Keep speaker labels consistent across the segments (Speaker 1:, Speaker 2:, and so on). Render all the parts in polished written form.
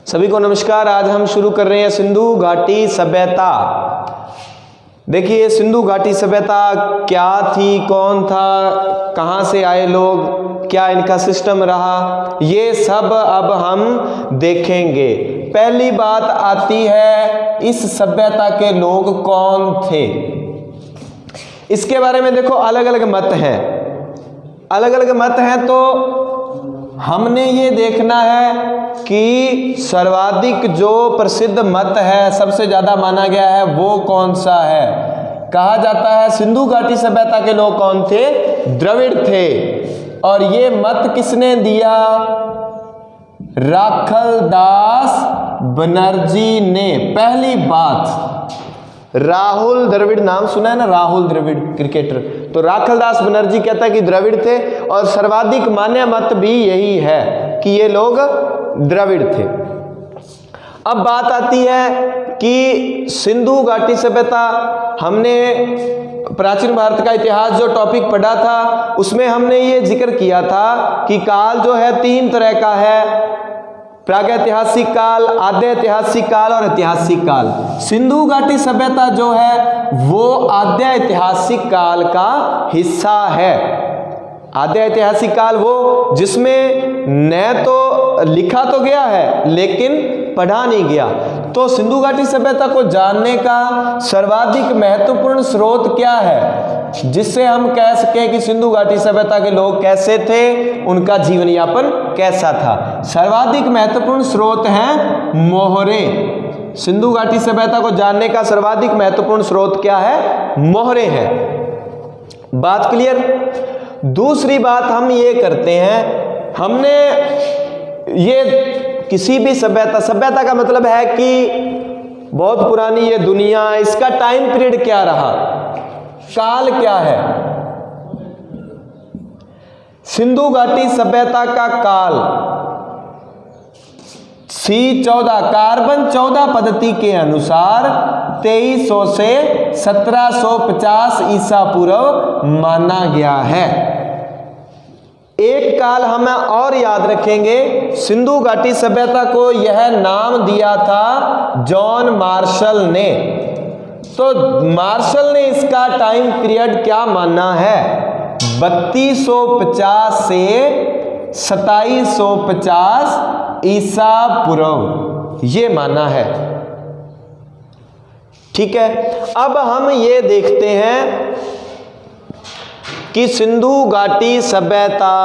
Speaker 1: सभी को नमस्कार। आज हम शुरू कर रहे हैं सिंधु घाटी सभ्यता। देखिए सिंधु घाटी सभ्यता क्या थी, कौन था, कहाँ से आए लोग, क्या इनका सिस्टम रहा, ये सब अब हम देखेंगे। पहली बात आती है इस सभ्यता के लोग कौन थे। इसके बारे में देखो अलग अलग मत हैं, अलग अलग मत हैं। तो हमने ये देखना है कि सर्वाधिक जो प्रसिद्ध मत है, सबसे ज़्यादा माना गया है, वो कौन सा है। कहा जाता है सिंधु घाटी सभ्यता के लोग कौन थे, द्रविड़ थे। और ये मत किसने दिया, राखलदास बनर्जी ने। पहली बात, राहुल द्रविड़ नाम सुना है ना, राहुल द्रविड़ क्रिकेटर। तो राखलदास बनर्जी कहता है कि द्रविड़ थे, और सर्वाधिक मान्य मत भी यही है कि ये लोग द्रविड़ थे। अब बात आती है कि सिंधु घाटी सभ्यता, हमने प्राचीन भारत का इतिहास जो टॉपिक पढ़ा था उसमें हमने ये जिक्र किया था कि काल जो है तीन तरह का है, प्रागैतिहासिक काल, आद्य ऐतिहासिक काल और ऐतिहासिक काल। सिंधु घाटी सभ्यता जो है वो आद्य ऐतिहासिक काल का हिस्सा है। आद्य ऐतिहासिक काल वो जिसमें न तो लिखा तो गया है लेकिन पढ़ा नहीं गया। तो सिंधु घाटी सभ्यता को जानने का सर्वाधिक महत्वपूर्ण स्रोत क्या है जिससे हम कह सकें कि सिंधु घाटी सभ्यता के लोग कैसे थे, उनका जीवन यापन कैसा था। सर्वाधिक महत्वपूर्ण स्रोत हैं मोहरे। सिंधु घाटी सभ्यता को जानने का सर्वाधिक महत्वपूर्ण स्रोत क्या है, मोहरे हैं। बात क्लियर। दूसरी बात हम ये करते हैं, हमने ये किसी भी सभ्यता, सभ्यता का मतलब है कि बहुत पुरानी ये दुनिया, इसका टाइम पीरियड क्या रहा, काल क्या है। सिंधु घाटी सभ्यता का काल C14 कार्बन 14 पद्धति के अनुसार 2300 से 1750 ईसा पूर्व माना गया है। एक काल हमें और याद रखेंगे, सिंधु घाटी सभ्यता को यह नाम दिया था जॉन मार्शल ने। तो मार्शल ने इसका टाइम पीरियड क्या माना है, 3250 से 2750 ईसा पूर्व, ये माना है। ठीक है। अब हम ये देखते हैं कि सिंधु घाटी सभ्यता,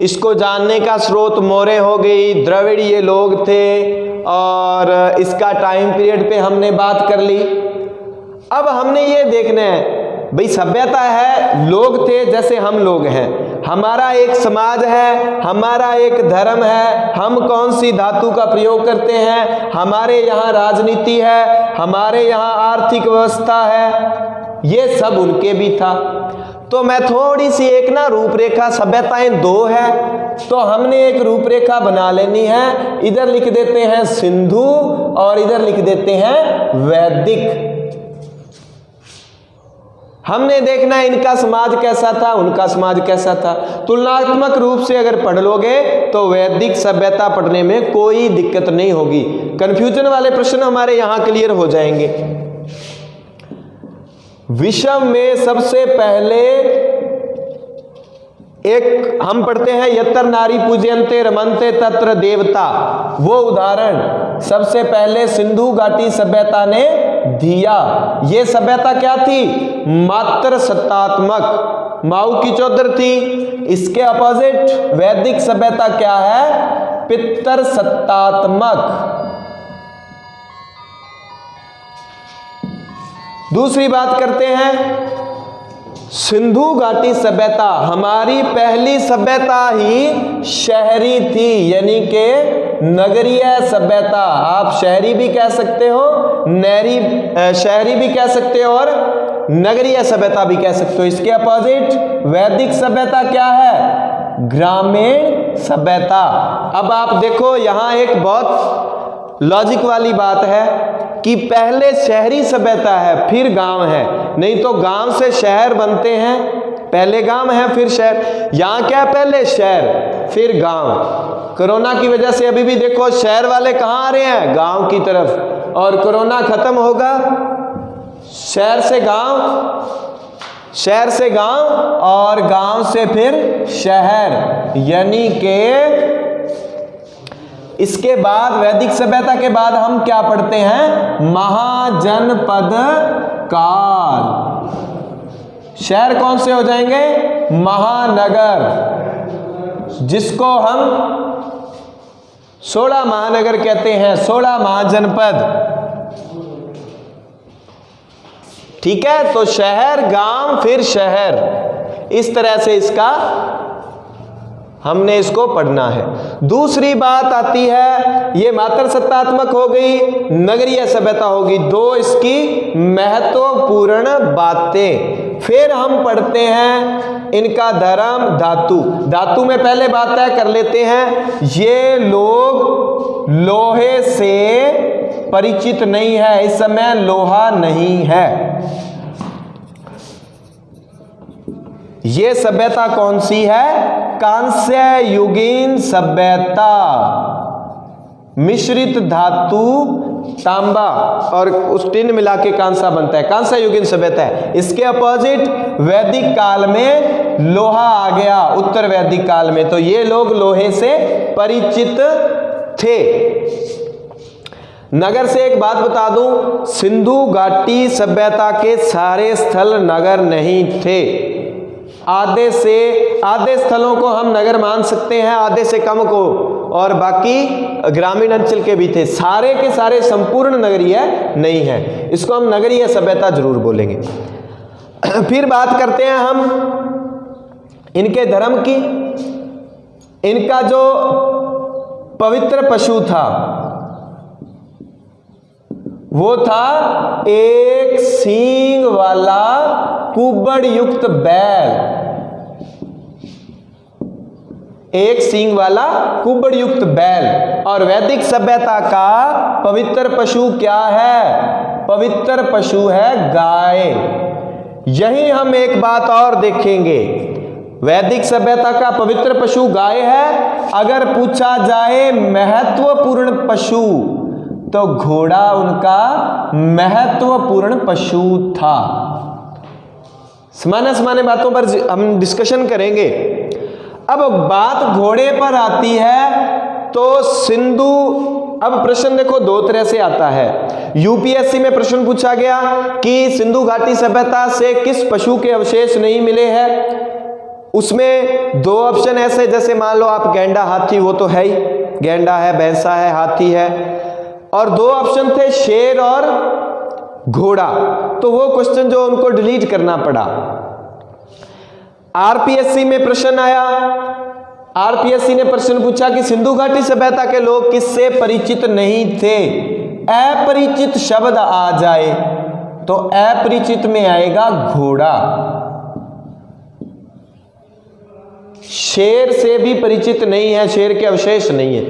Speaker 1: इसको जानने का स्रोत मोरे हो गई, द्रविड़ ये लोग थे, और इसका टाइम पीरियड पे हमने बात कर ली। अब हमने ये देखना है भाई सभ्यता है, लोग थे जैसे हम लोग हैं, हमारा एक समाज है, हमारा एक धर्म है, हम कौन सी धातु का प्रयोग करते हैं, हमारे यहाँ राजनीति है, हमारे यहाँ आर्थिक व्यवस्था है, ये सब उनके भी था। तो मैं थोड़ी सी एक ना रूपरेखा, सभ्यताएं दो है तो हमने एक रूपरेखा बना लेनी है। इधर लिख देते हैं सिंधु और इधर लिख देते हैं वैदिक। हमने देखना है इनका समाज कैसा था, उनका समाज कैसा था। तुलनात्मक रूप से अगर पढ़ लोगे तो वैदिक सभ्यता पढ़ने में कोई दिक्कत नहीं होगी। कंफ्यूजन वाले प्रश्न हमारे यहां क्लियर हो जाएंगे। विश्व में सबसे पहले एक हम पढ़ते हैं यत्र नारी पूज्यन्ते रमन्ते तत्र देवता, वो उदाहरण सबसे पहले सिंधु घाटी सभ्यता ने दिया। ये सभ्यता क्या थी, मात्र सत्तात्मक, माऊ की चौधर थी। इसके अपोजिट वैदिक सभ्यता क्या है, पितर सत्तात्मक। दूसरी बात करते हैं, सिंधु घाटी सभ्यता, हमारी पहली सभ्यता ही शहरी थी, यानी कि नगरीय सभ्यता। आप शहरी भी कह सकते हो, शहरी भी कह सकते हो और नगरीय सभ्यता भी कह सकते हो। इसके अपोजिट वैदिक सभ्यता क्या है, ग्रामीण सभ्यता। अब आप देखो यहां एक बहुत लॉजिक वाली बात है कि पहले शहरी सभ्यता है फिर गांव है, नहीं तो गांव से शहर बनते हैं, पहले गांव है फिर शहर। यहां क्या है, पहले शहर फिर गांव। कोरोना की वजह से अभी भी देखो शहर वाले कहाँ आ रहे हैं, गांव की तरफ, और कोरोना खत्म होगा शहर से गांव, शहर से गांव, और गांव से फिर शहर, यानी कि इसके बाद वैदिक सभ्यता के बाद हम क्या पढ़ते हैं, महाजनपद काल। शहर कौन से हो जाएंगे, महानगर, जिसको हम 16 महानगर कहते हैं, 16 महाजनपद। ठीक है, तो शहर, गांव, फिर शहर, इस तरह से इसका हमने इसको पढ़ना है। दूसरी बात आती है, ये मातृसत्तात्मक हो गई, नगरीय सभ्यता होगी, दो इसकी महत्वपूर्ण बातें। फिर हम पढ़ते हैं इनका धर्म, धातु। धातु में पहले बात तय कर लेते हैं, ये लोग लोहे से परिचित नहीं है, इस समय लोहा नहीं है। ये सभ्यता कौन सी है, कांस्य युगीन सभ्यता, मिश्रित धातु तांबा और उस टिन मिला के कांसा बनता है, कांस्य युगीन सभ्यता है। इसके अपोजिट वैदिक काल में लोहा आ गया, उत्तर वैदिक काल में, तो ये लोग लोहे से परिचित थे। नगर से एक बात बता दूं, सिंधु घाटी सभ्यता के सारे स्थल नगर नहीं थे, आधे स्थलों को हम नगर मान सकते हैं, आधे से कम को, और बाकी ग्रामीण अंचल के भी थे, सारे के सारे संपूर्ण नगरीय नहीं है, इसको हम नगरीय सभ्यता जरूर बोलेंगे। फिर बात करते हैं हम इनके धर्म की। इनका जो पवित्र पशु था वो था एक सींग वाला कुबड़ युक्त बैल, एक सींग वाला कुबड़ युक्त बैल। और वैदिक सभ्यता का पवित्र पशु क्या है, पवित्र पशु है गाय। यही हम एक बात और देखेंगे, वैदिक सभ्यता का पवित्र पशु गाय है। अगर पूछा जाए महत्वपूर्ण पशु, तो घोड़ा उनका महत्वपूर्ण पशु था। सामान्य बातों पर हम डिस्कशन करेंगे। अब बात घोड़े पर आती है तो सिंधु, अब प्रश्न देखो दो तरह से आता है। यूपीएससी में प्रश्न पूछा गया कि सिंधु घाटी सभ्यता से किस पशु के अवशेष नहीं मिले हैं। उसमें दो ऑप्शन ऐसे, जैसे मान लो आप गैंडा हाथी, वो तो है ही, गैंडा है, भैंसा है, हाथी है, और दो ऑप्शन थे शेर और घोड़ा, तो वो क्वेश्चन जो उनको डिलीट करना पड़ा। आरपीएससी में प्रश्न आया, आरपीएससी ने प्रश्न पूछा कि सिंधु घाटी सभ्यता के लोग किससे परिचित नहीं थे। अपरिचित शब्द आ जाए तो अपरिचित में आएगा घोड़ा। शेर से भी परिचित नहीं है, शेर के अवशेष नहीं है।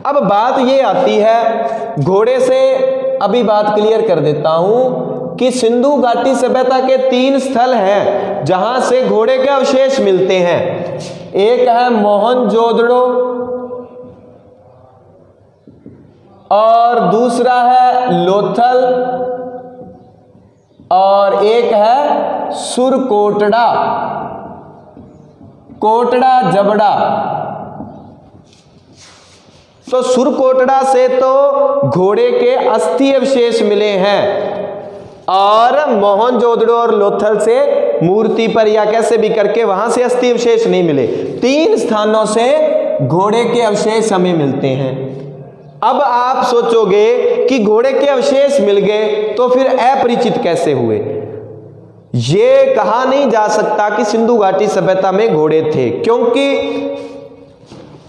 Speaker 1: अब बात ये आती है, घोड़े से अभी बात क्लियर कर देता हूं कि सिंधु घाटी सभ्यता के 3 स्थल हैं जहां से घोड़े के अवशेष मिलते हैं। एक है मोहनजोदड़ो, और दूसरा है लोथल, और एक है सुरकोटड़ा, कोटड़ा जबड़ा। तो सुरकोटड़ा से तो घोड़े के अस्थि अवशेष मिले हैं, और मोहनजोदड़ो और लोथल से मूर्ति पर या कैसे भी करके वहां से अस्थि अवशेष नहीं मिले। 3 स्थानों से घोड़े के अवशेष हमें मिलते हैं। अब आप सोचोगे कि घोड़े के अवशेष मिल गए तो फिर अपरिचित कैसे हुए। ये कहा नहीं जा सकता कि सिंधु घाटी सभ्यता में घोड़े थे, क्योंकि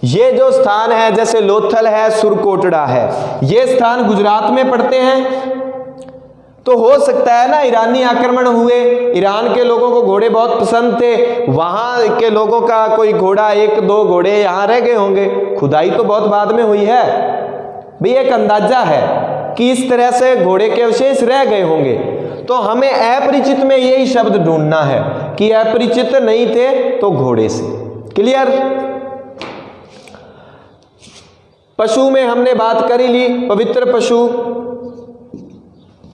Speaker 1: ये जो स्थान है, जैसे लोथल है, सुरकोटड़ा है, ये स्थान गुजरात में पड़ते हैं। तो हो सकता है ना, ईरानी आक्रमण हुए, ईरान के लोगों को घोड़े बहुत पसंद थे, वहां के लोगों का कोई घोड़ा, 1-2 घोड़े यहां रह गए होंगे। खुदाई तो बहुत बाद में हुई है भाई, एक अंदाजा है कि इस तरह से घोड़े के अवशेष रह गए होंगे। तो हमें अपरिचित में यही शब्द ढूंढना है कि अपरिचित नहीं थे तो घोड़े से। क्लियर। पशु में हमने बात कर ही ली, पवित्र पशु।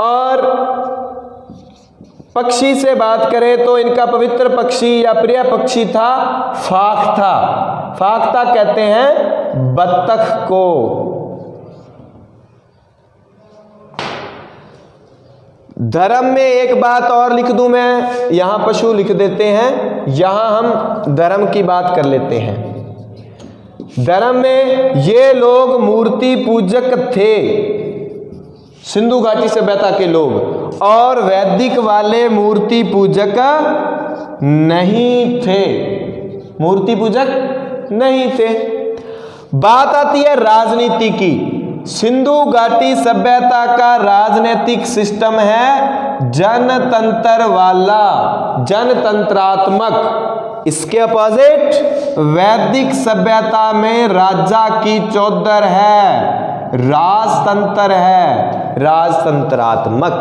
Speaker 1: और पक्षी से बात करें तो इनका पवित्र पक्षी या प्रिय पक्षी था फाख्ता। फाख्ता कहते हैं बत्तख को। धर्म में एक बात और लिख दूं मैं, यहां पशु लिख देते हैं, यहां हम धर्म की बात कर लेते हैं। धर्म में ये लोग मूर्ति पूजक थे, सिंधु घाटी सभ्यता के लोग, और वैदिक वाले मूर्ति पूजक नहीं थे, मूर्ति पूजक नहीं थे। बात आती है राजनीति की। सिंधु घाटी सभ्यता का राजनीतिक सिस्टम है जनतंत्र वाला, जनतंत्रात्मक। इसके अपोजिट वैदिक सभ्यता में राजा की चौधर है, राजतंत्र है, राजतंत्रात्मक।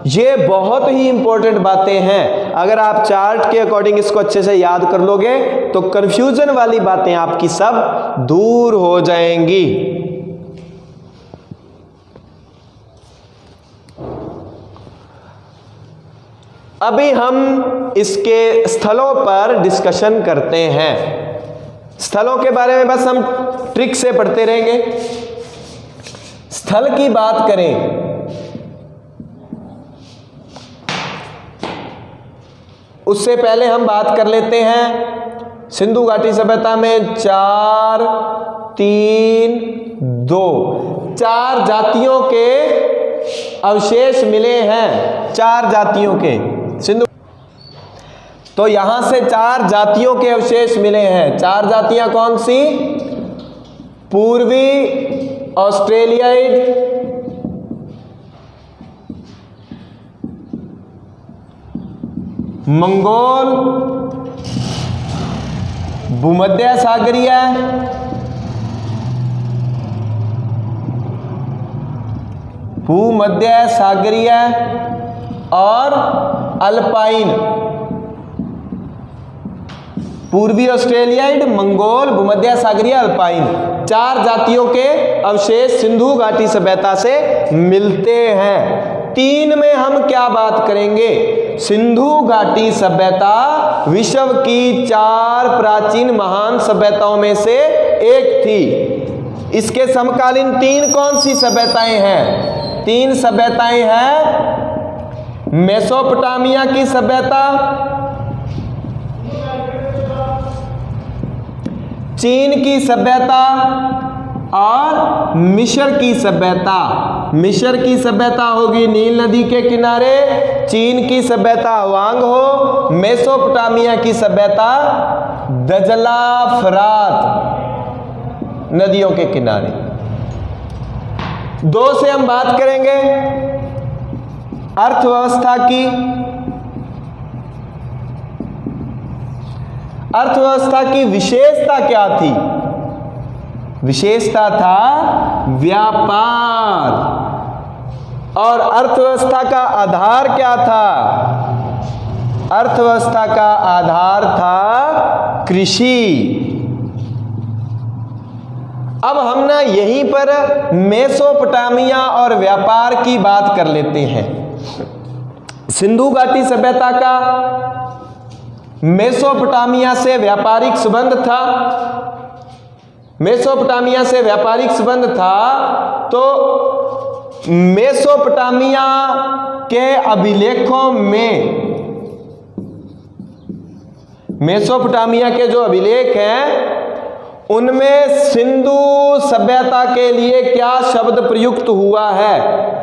Speaker 1: ये बहुत ही इंपॉर्टेंट बातें हैं। अगर आप चार्ट के अकॉर्डिंग इसको अच्छे से याद कर लोगे तो कंफ्यूजन वाली बातें आपकी सब दूर हो जाएंगी। अभी हम इसके स्थलों पर डिस्कशन करते हैं। स्थलों के बारे में बस हम ट्रिक से पढ़ते रहेंगे। स्थल की बात करें उससे पहले हम बात कर लेते हैं सिंधु घाटी सभ्यता में 4, 3, 2 4 जातियों के अवशेष मिले हैं। 4 जातियों के सिंधु, तो यहां से 4 जातियों के अवशेष मिले हैं। 4 जातियां कौन सी? पूर्वी ऑस्ट्रेलियाइड, मंगोल, भूमध्य सागरीय, भूमध्य सागरीय और अल्पाइन। पूर्वी ऑस्ट्रेलियाइड, मंगोल, भूमध्य सागरीय, अल्पाइन। 4 जातियों के अवशेष सिंधु घाटी सभ्यता से मिलते हैं। 3 में हम क्या बात करेंगे? सिंधु घाटी सभ्यता विश्व की 4 प्राचीन महान सभ्यताओं में से एक थी। इसके समकालीन 3 कौन सी सभ्यताएं हैं? 3 सभ्यताएं हैं। मेसोपोटामिया की सभ्यता, चीन की सभ्यता और मिस्र की सभ्यता। मिस्र की सभ्यता होगी नील नदी के किनारे, चीन की सभ्यता हवांग हो, मेसोपोटामिया की सभ्यता दजला फरात नदियों के किनारे। 2 से हम बात करेंगे अर्थव्यवस्था की। अर्थव्यवस्था की विशेषता क्या थी? विशेषता था व्यापार। और अर्थव्यवस्था का आधार क्या था? अर्थव्यवस्था का आधार था कृषि। अब हम ना यहीं पर मेसोपोटामिया और व्यापार की बात कर लेते हैं। सिंधु घाटी सभ्यता का मेसोपोटामिया से व्यापारिक संबंध था। मेसोपोटामिया से व्यापारिक संबंध था तो मेसोपोटामिया के अभिलेखों में, मेसोपोटामिया के जो अभिलेख हैं उनमें सिंधु सभ्यता के लिए क्या शब्द प्रयुक्त हुआ है?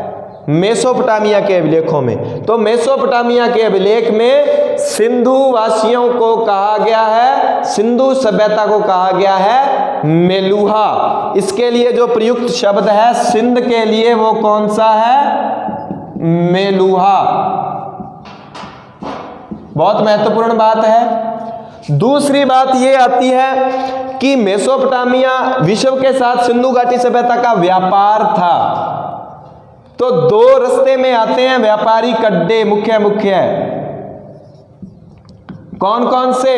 Speaker 1: मेसोपोटामिया के अभिलेखों में, तो मेसोपोटामिया के अभिलेख में सिंधु वासियों को कहा गया है, सिंधु सभ्यता को कहा गया है मेलुहा। इसके लिए जो प्रयुक्त शब्द है सिंध के लिए वो कौन सा है? मेलुहा। बहुत महत्वपूर्ण बात है। दूसरी बात ये आती है कि मेसोपोटामिया विश्व के साथ सिंधु घाटी सभ्यता का व्यापार था। तो 2 रास्ते में आते हैं व्यापारिक अड्डे मुख्य मुख्य। कौन कौन से?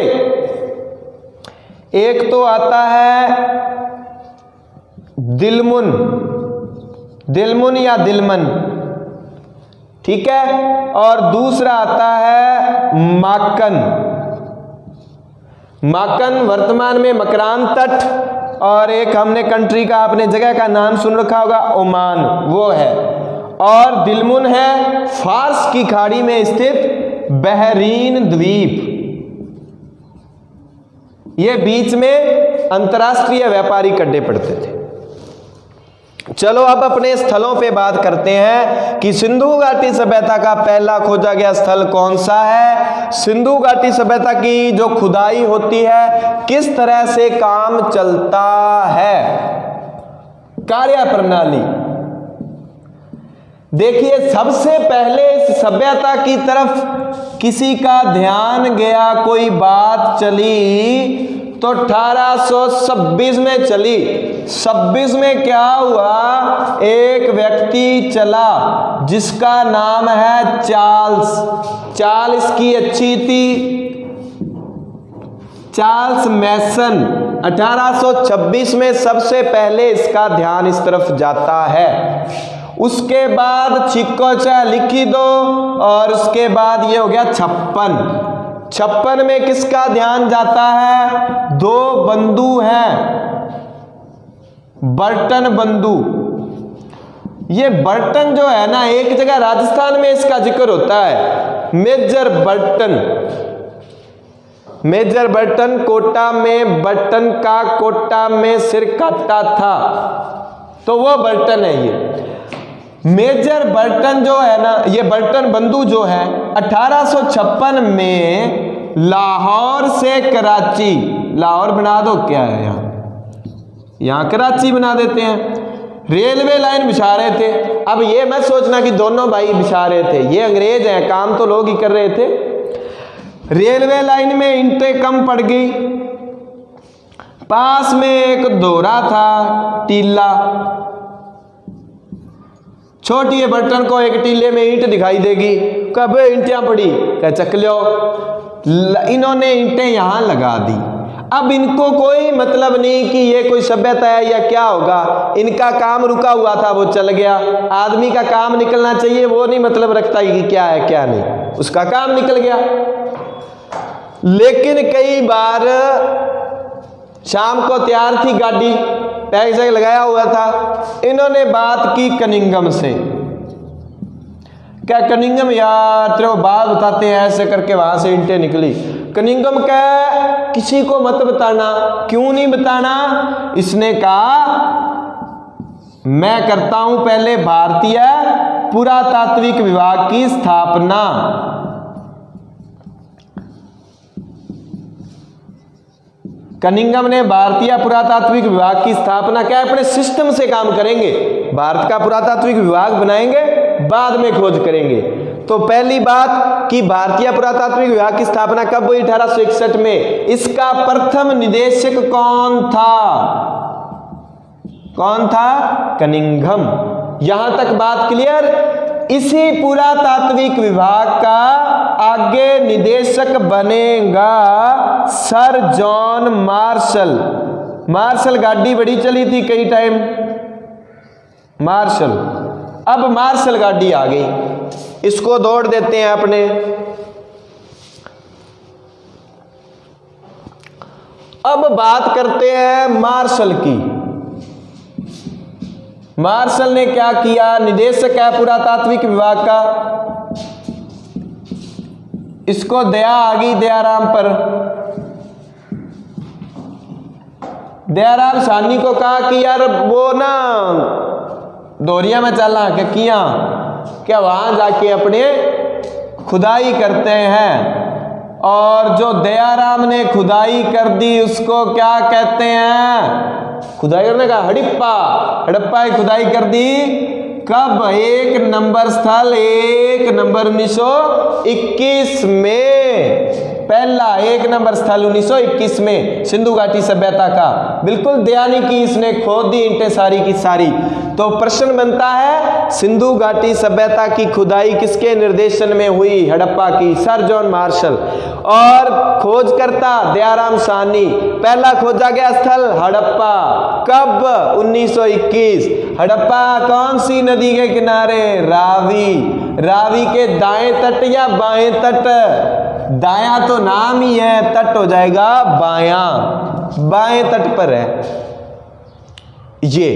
Speaker 1: एक तो आता है दिलमुन, दिलमुन या दिलमन, ठीक है। और दूसरा आता है माकन। माकन वर्तमान में मकरान तट, और एक हमने कंट्री का, अपने जगह का नाम सुन रखा होगा, ओमान, वो है। और दिलमुन है फार्स की खाड़ी में स्थित बहरीन द्वीप। ये बीच में अंतर्राष्ट्रीय व्यापारिक अड्डे पड़ते थे। चलो अब अपने स्थलों पे बात करते हैं कि सिंधु घाटी सभ्यता का पहला खोजा गया स्थल कौन सा है। सिंधु घाटी सभ्यता की जो खुदाई होती है, किस तरह से काम चलता है, कार्य प्रणाली। देखिए, सबसे पहले इस सभ्यता की तरफ किसी का ध्यान गया, कोई बात चली तो 1826 में चली। 26 में क्या हुआ, एक व्यक्ति चला जिसका नाम है चार्ल्स। चार्ल्स की अच्छी थी, चार्ल्स मैसन। 1826 में सबसे पहले इसका ध्यान इस तरफ जाता है। उसके बाद छिक्कोचा लिखी दो, और उसके बाद ये हो गया 56 में किसका ध्यान जाता है, दो बंधु हैं, बर्टन बंधु। ये बर्टन जो है ना, एक जगह राजस्थान में इसका जिक्र होता है, major Burton. Major Burton, Kota में बर्टन का कोटा में सिर काटा था, तो वो बर्टन है। ये मेजर बर्टन जो है ना, ये बर्टन बंधु जो है 1856 में लाहौर से कराची, लाहौर बना दो, क्या है यहाँ कराची बना देते हैं, रेलवे लाइन बिछा रहे थे। अब ये मत सोचना कि दोनों भाई बिछा रहे थे, ये अंग्रेज हैं, काम तो लोग ही कर रहे थे। रेलवे लाइन में ईंटें कम पड़ गई, पास में एक दोहरा था टीला, छोटी है बर्तन को एक टीले में ईंट दिखाई देगी, कब ईंटियां पड़ी, कह चक लो। इन्होंने ईंटें यहां लगा दी। अब इनको कोई मतलब नहीं कि ये कोई सभ्यता है या क्या होगा, इनका काम रुका हुआ था, वो चल गया। आदमी का काम निकलना चाहिए, वो नहीं मतलब रखता कि क्या है क्या नहीं, उसका काम निकल गया। लेकिन कई बार शाम को तैयार थी गाड़ी, टैग शैग लगाया हुआ था, इन्होंने बात की कनिंगम से, क्या कनिंगम यार तेरे को बात बताते हैं, ऐसे करके वहां से ईंटें निकली। कनिंगम क्या, किसी को मत बताना। क्यों नहीं बताना, इसने कहा मैं करता हूं पहले भारतीय पुरातात्विक विभाग की स्थापना। कनिंगम ने भारतीय पुरातात्विक विभाग की स्थापना, क्या अपने सिस्टम से काम करेंगे, भारत का पुरातात्विक विभाग बनाएंगे, बाद में खोज करेंगे। तो पहली बात कि भारतीय पुरातात्विक विभाग की स्थापना कब हुई, 1861 में। इसका प्रथम निदेशक कौन था, कौन था, कनिंघम। यहां तक बात क्लियर। इसी पुरातात्विक विभाग का आगे निदेशक बनेगा सर जॉन मार्शल। मार्शल गाड़ी बड़ी चली थी कई टाइम, मार्शल। अब मार्शल गाड़ी आ गई, इसको दौड़ देते हैं अपने। अब बात करते हैं मार्शल की। मार्शल ने क्या किया, निदेशक है पुरातात्विक विभाग का, इसको दया आ गई दयाराम पर। दयाराम साहनी को कहा कि यार वो ना दोरिया में चलना क्या वहां जाके अपने खुदाई करते हैं। और जो दयाराम ने खुदाई कर दी उसको क्या कहते हैं, खुदाई करने का हड़प्पा की खुदाई कर दी। कब, 1 नंबर स्थल 1 नंबर 1921 में पहला 1 नंबर स्थल 1921 में सिंधु घाटी सभ्यता का, बिल्कुल दयानी की इसने खोद दी ईंटें सारी की सारी। तो प्रश्न बनता है सिंधु घाटी सभ्यता की खुदाई किसके निर्देशन में हुई? हड़प्पा की, सर जॉन मार्शल। और खोजकर्ता दयाराम साहनी। पहला खोजा गया स्थल हड़प्पा, कब? 1921। हड़प्पा कौन सी नदी के किनारे? रावी। रावी के दाएं तट या बाएं तट? दायां तो नाम ही है, तट हो जाएगा बायां, बाएं तट पर है ये।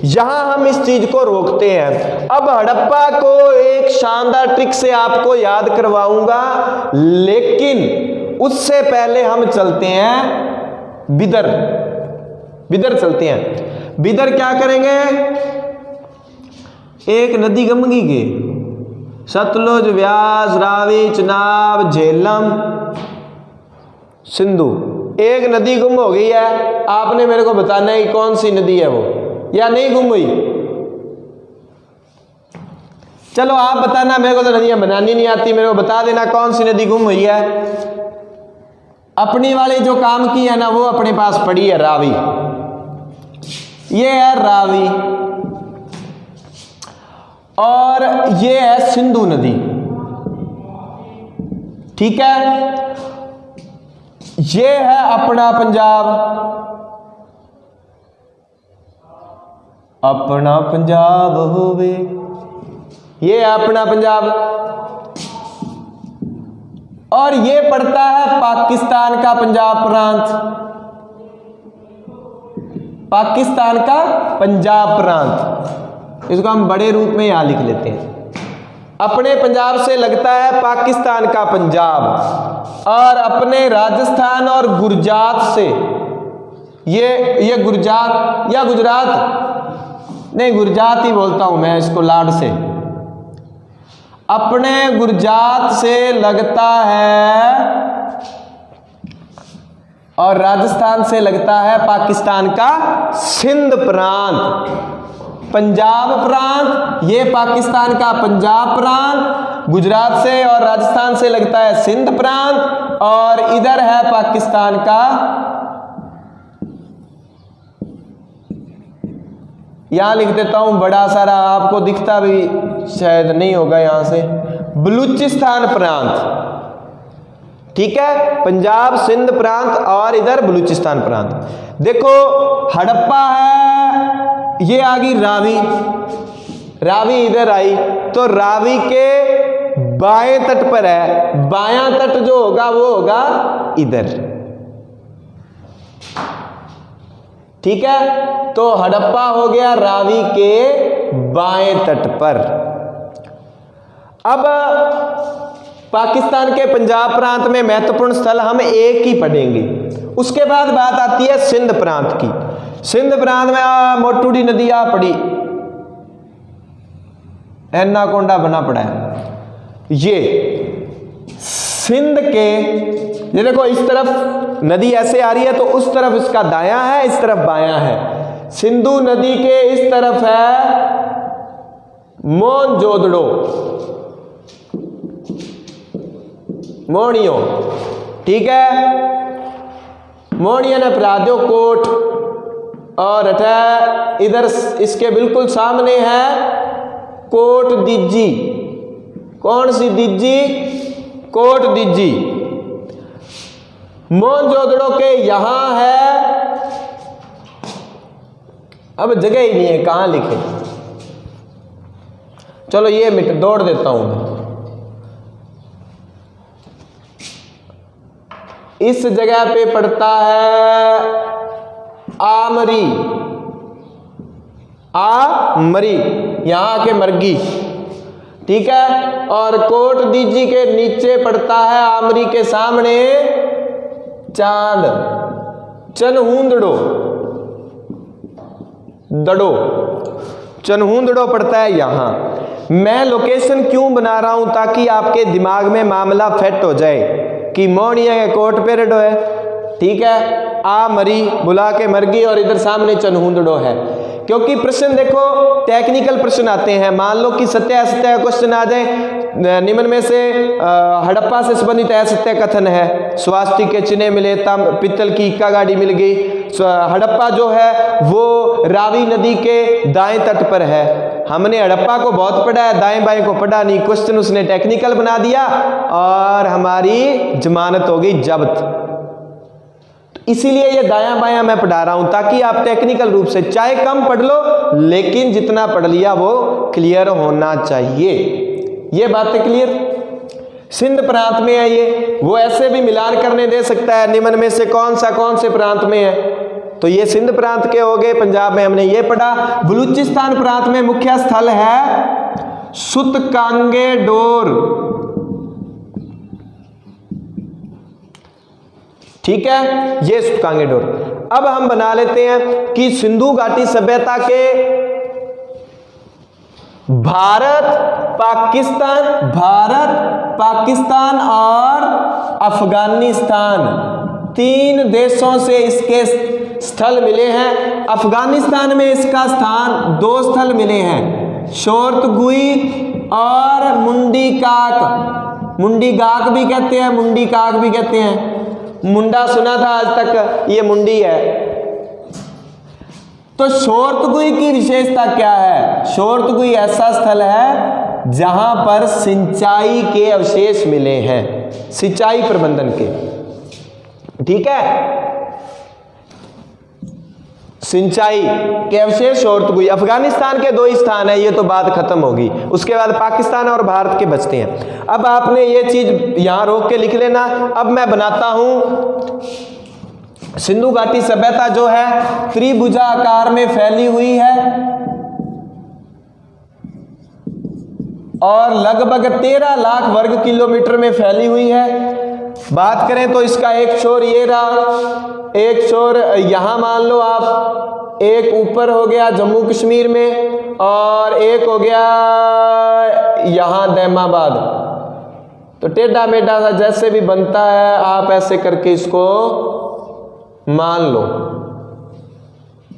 Speaker 1: यहां हम इस चीज को रोकते हैं। अब हड़प्पा को एक शानदार ट्रिक से आपको याद करवाऊंगा, लेकिन उससे पहले हम चलते हैं बिदर। बिदर चलते हैं। बिदर क्या करेंगे? एक नदी गंदगी के सतलुज, व्यास, रावी, चनाब, झेलम, सिंधु। एक नदी गुम हो गई है, आपने मेरे को बताना है कि कौन सी नदी है वो, या नहीं गुम हुई? चलो आप बताना, मेरे को तो नदियां बनानी नहीं आती, मेरे को बता देना कौन सी नदी गुम हुई है। अपनी वाले जो काम की है ना वो अपने पास पड़ी है, रावी। ये है रावी और ये है सिंधु नदी, ठीक है। ये है अपना पंजाब, अपना पंजाब होवे, ये है अपना पंजाब। और ये पड़ता है पाकिस्तान का पंजाब प्रांत, पाकिस्तान का पंजाब प्रांत। इसको हम बड़े रूप में यहां लिख लेते हैं। अपने पंजाब से लगता है पाकिस्तान का पंजाब, और अपने राजस्थान और गुजरात से, ये गुजरात या गुजरात नहीं, गुजरात ही बोलता हूं मैं इसको लाड से। अपने गुजरात से लगता है और राजस्थान से लगता है पाकिस्तान का सिंध प्रांत। पंजाब प्रांत, ये पाकिस्तान का पंजाब प्रांत, गुजरात से और राजस्थान से लगता है सिंध प्रांत, और इधर है पाकिस्तान का, यहां लिख देता हूं बड़ा सारा, आपको दिखता भी शायद नहीं होगा यहां से, बलूचिस्तान प्रांत। ठीक है, पंजाब सिंध प्रांत और इधर बलूचिस्तान प्रांत। देखो हड़प्पा है, ये आ गई रावी, रावी इधर आई, तो रावी के बाएं तट पर है, बायां तट जो होगा वो होगा इधर। ठीक है, तो हड़प्पा हो गया रावी के बाएं तट पर। अब पाकिस्तान के पंजाब प्रांत में महत्वपूर्ण स्थल हम एक ही पढ़ेंगे, उसके बाद बात आती है सिंध प्रांत की। सिंध प्रांत में मोटूडी नदी आ पड़ी, एनाकोंडा बना पड़ा है। ये सिंध के, ये देखो इस तरफ नदी ऐसे आ रही है तो उस तरफ इसका दायां है, इस तरफ बायां है। सिंधु नदी के इस तरफ है मोहनजोदड़ो, मोहनियो, ठीक है, मोहनिया ने अपराधियों कोट, और अटै इधर इसके बिल्कुल सामने है कोट दिज्जी। कौन सी दिज्जी? कोट दिज्जी। मोहनजोदड़ो के यहां है, अब जगह ही नहीं है कहां लिखे, चलो ये मिट दौड़ देता हूं मैं। इस जगह पे पड़ता है आमरी, आमरी, यहां के मरगी, ठीक है। और कोट दीजी के नीचे पड़ता है आमरी के सामने चांद, चनहूंदड़ो, दड़ो, चनहूंदड़ो पड़ता है यहां। मैं लोकेशन क्यों बना रहा हूं? ताकि आपके दिमाग में मामला फिट हो जाए कि मोहनिया के कोट पे रडो है, ठीक है, आ मरी बुला के मरगी, और इधर सामने चनहूंदड़ो है। क्योंकि प्रश्न देखो टेक्निकल प्रश्न आते हैं। मान लो कि सत्य असत्य का क्वेश्चन आ जाए, निम्न में से हड़प्पा से संबंधित असत्य कथन है, स्वास्तिक के चिन्ह मिले, पित्तल की इक्का गाड़ी मिल गई। हड़प्पा जो है वो रावी नदी के दाएं तट पर है। हमने हड़प्पा को बहुत पढ़ा है, दाएं बाएं को पढ़ा नहीं। क्वेश्चन उसने टेक्निकल बना दिया और हमारी जमानत हो गई जब्त। इसीलिए ये दायां बायां मैं पढ़ा रहा हूं, ताकि आप टेक्निकल रूप से चाहे कम पढ़ लो, लेकिन जितना पढ़ लिया वो क्लियर होना चाहिए। ये बातें क्लियर? सिंध प्रांत में है ये, वो ऐसे भी मिलान करने दे सकता है निम्न में से कौन से प्रांत में है, तो ये सिंध प्रांत के हो गए। पंजाब में हमने ये पढ़ा। बलूचिस्तान प्रांत में मुख्य स्थल है सुतकांगे डोर, ठीक है, ये सुतकांगे डोर। अब हम बना लेते हैं कि सिंधु घाटी सभ्यता के भारत पाकिस्तान और अफगानिस्तान 3 देशों से इसके स्थल मिले हैं। अफगानिस्तान में इसका स्थान 2 स्थल मिले हैं, शोरतगुई और मुंडी काक। मुंडी गाक भी कहते हैं, मुंडी काक भी कहते हैं। मुंडा सुना था आज तक, ये मुंडी है। तो शोरतगुई की विशेषता क्या है? शोरतगुई ऐसा स्थल है जहां पर सिंचाई के अवशेष मिले हैं, सिंचाई प्रबंधन के, ठीक है, सिंचाई के अवशेष शोरतगुई। अफगानिस्तान के 2 ही स्थान है, ये तो बात खत्म होगी। उसके बाद पाकिस्तान और भारत के बचते हैं। अब आपने ये चीज यहां रोक के लिख लेना। अब मैं बनाता हूं सिंधु घाटी सभ्यता जो है त्रिभुजाकार में फैली हुई है और लगभग 13 लाख वर्ग किलोमीटर में फैली हुई है। बात करें तो इसका एक छोर ये रहा, एक छोर यहां मान लो आप, एक ऊपर हो गया जम्मू कश्मीर में और एक हो गया यहां दैमाबाद। तो टेढ़ा मेढ़ा सा जैसे भी बनता है आप ऐसे करके इसको मान लो,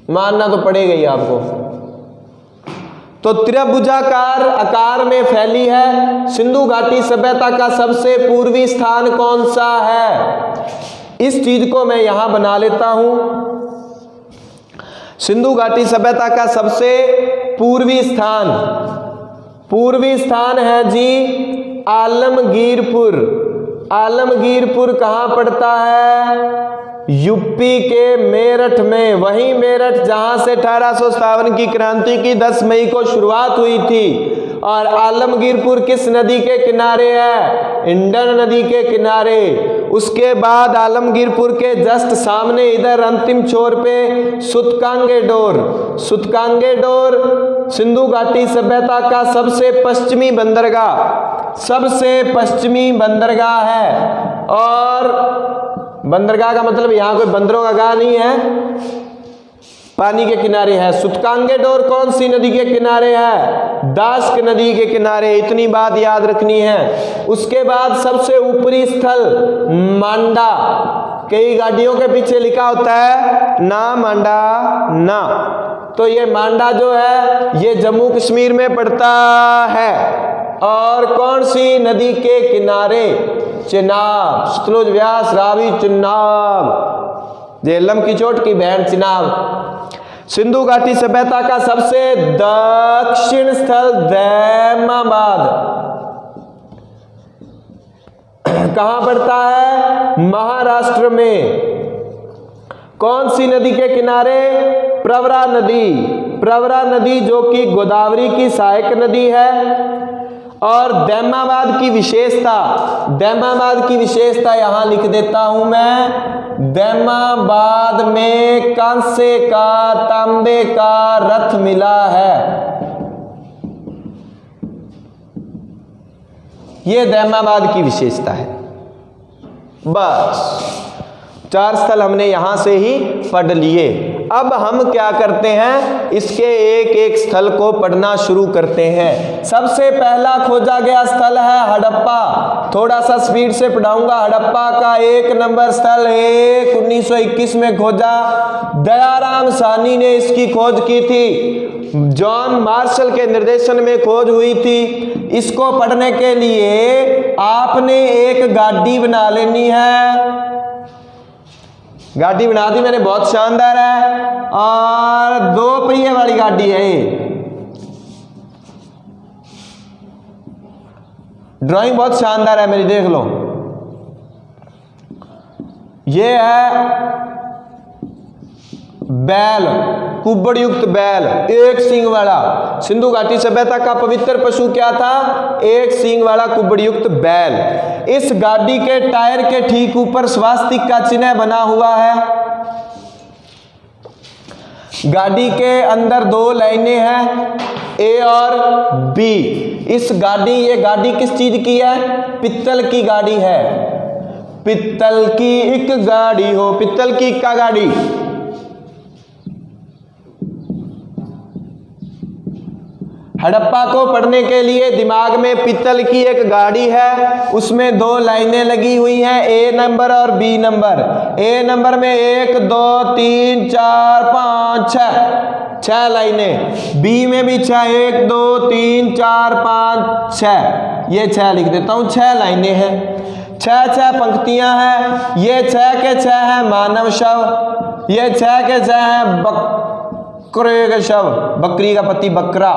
Speaker 1: मानना तो पड़ेगा ही आपको। तो त्रिभुजाकार आकार में फैली है। सिंधु घाटी सभ्यता का सबसे पूर्वी स्थान कौन सा है? इस चीज को मैं यहां बना लेता हूं। सिंधु घाटी सभ्यता का सबसे पूर्वी स्थान है जी आलमगीरपुर। आलमगीरपुर कहां पड़ता है? यूपी के मेरठ में। वही मेरठ जहां से 1857 की क्रांति की 10 मई को शुरुआत हुई थी। और आलमगीरपुर किस नदी के किनारे है? इंडन नदी के किनारे। उसके बाद आलमगीरपुर के जस्ट सामने इधर अंतिम छोर पे सुतकांगे डोर। सुतकांगे डोर सिंधु घाटी सभ्यता का सबसे पश्चिमी बंदरगाह है। और बंदरगाह का मतलब यहां कोई बंदरों का गाह नहीं है, पानी के किनारे है। सुतकांगे डोर कौन सी नदी के किनारे है? दास्क नदी के किनारे। इतनी बात याद रखनी है। उसके बाद सबसे ऊपरी स्थल मांडा। कई गाड़ियों के पीछे लिखा होता है ना मांडा ना, तो ये मांडा जो है ये जम्मू कश्मीर में पड़ता है। और कौन सी नदी के किनारे? चिनाब, सतलुज, व्यास, रावी, चुनाब, झेलम की चोट की बहन चिनाब। सिंधु घाटी सभ्यता का सबसे दक्षिण स्थल दैमाबाद कहां पड़ता है? महाराष्ट्र में। कौन सी नदी के किनारे? प्रवरा नदी। प्रवरा नदी जो कि गोदावरी की सहायक नदी है। और दैमाबाद की विशेषता यहां लिख देता हूं मैं। दैमाबाद में कांसे का, तांबे का रथ मिला है। यह दैमाबाद की विशेषता है। बस 4 स्थल हमने यहां से ही पढ़ लिए। अब हम क्या करते हैं, इसके एक एक स्थल को पढ़ना शुरू करते हैं। सबसे पहला खोजा गया स्थल है हड़प्पा। थोड़ा सा स्पीड से पढ़ाऊंगा। हड़प्पा का 1 नंबर स्थल 1921 में खोजा। दयाराम साहनी ने इसकी खोज की थी। जॉन मार्शल के निर्देशन में खोज हुई थी। इसको पढ़ने के लिए आपने एक गाड़ी बना लेनी है। गाड़ी बना दी मैंने, बहुत शानदार है, और 2 पहिए वाली गाड़ी है ये। ड्राइंग बहुत शानदार है मेरी, देख लो। ये है बैल, कुब्बड़ युक्त बैल, एक सींग वाला। सिंधु घाटी सभ्यता का पवित्र पशु क्या था? एक सींग वाला कुब्बड़ युक्त बैल। इस गाड़ी के टायर के ठीक ऊपर स्वास्तिक का चिन्ह बना हुआ है। गाड़ी के अंदर 2 लाइनें हैं, ए और बी। ये गाड़ी किस चीज की है? पित्तल की गाड़ी है। पित्तल की एक गाड़ी हो, पित्तल की इक्का गाड़ी। हड़प्पा को पढ़ने के लिए दिमाग में पित्तल की एक गाड़ी है, उसमें 2 लाइनें लगी हुई हैं, ए नंबर और बी नंबर। ए नंबर में 1 2 3 4 5 6 लाइनें। बी में भी 6, 1 2 3 4 5 6, ये 6 लिख देता हूं। 6 लाइनें हैं, 6 पंक्तियां हैं। ये 6 के 6 है मानव शव, ये 6 के 6 है बकरे का शव, बकरी का पति बकरा,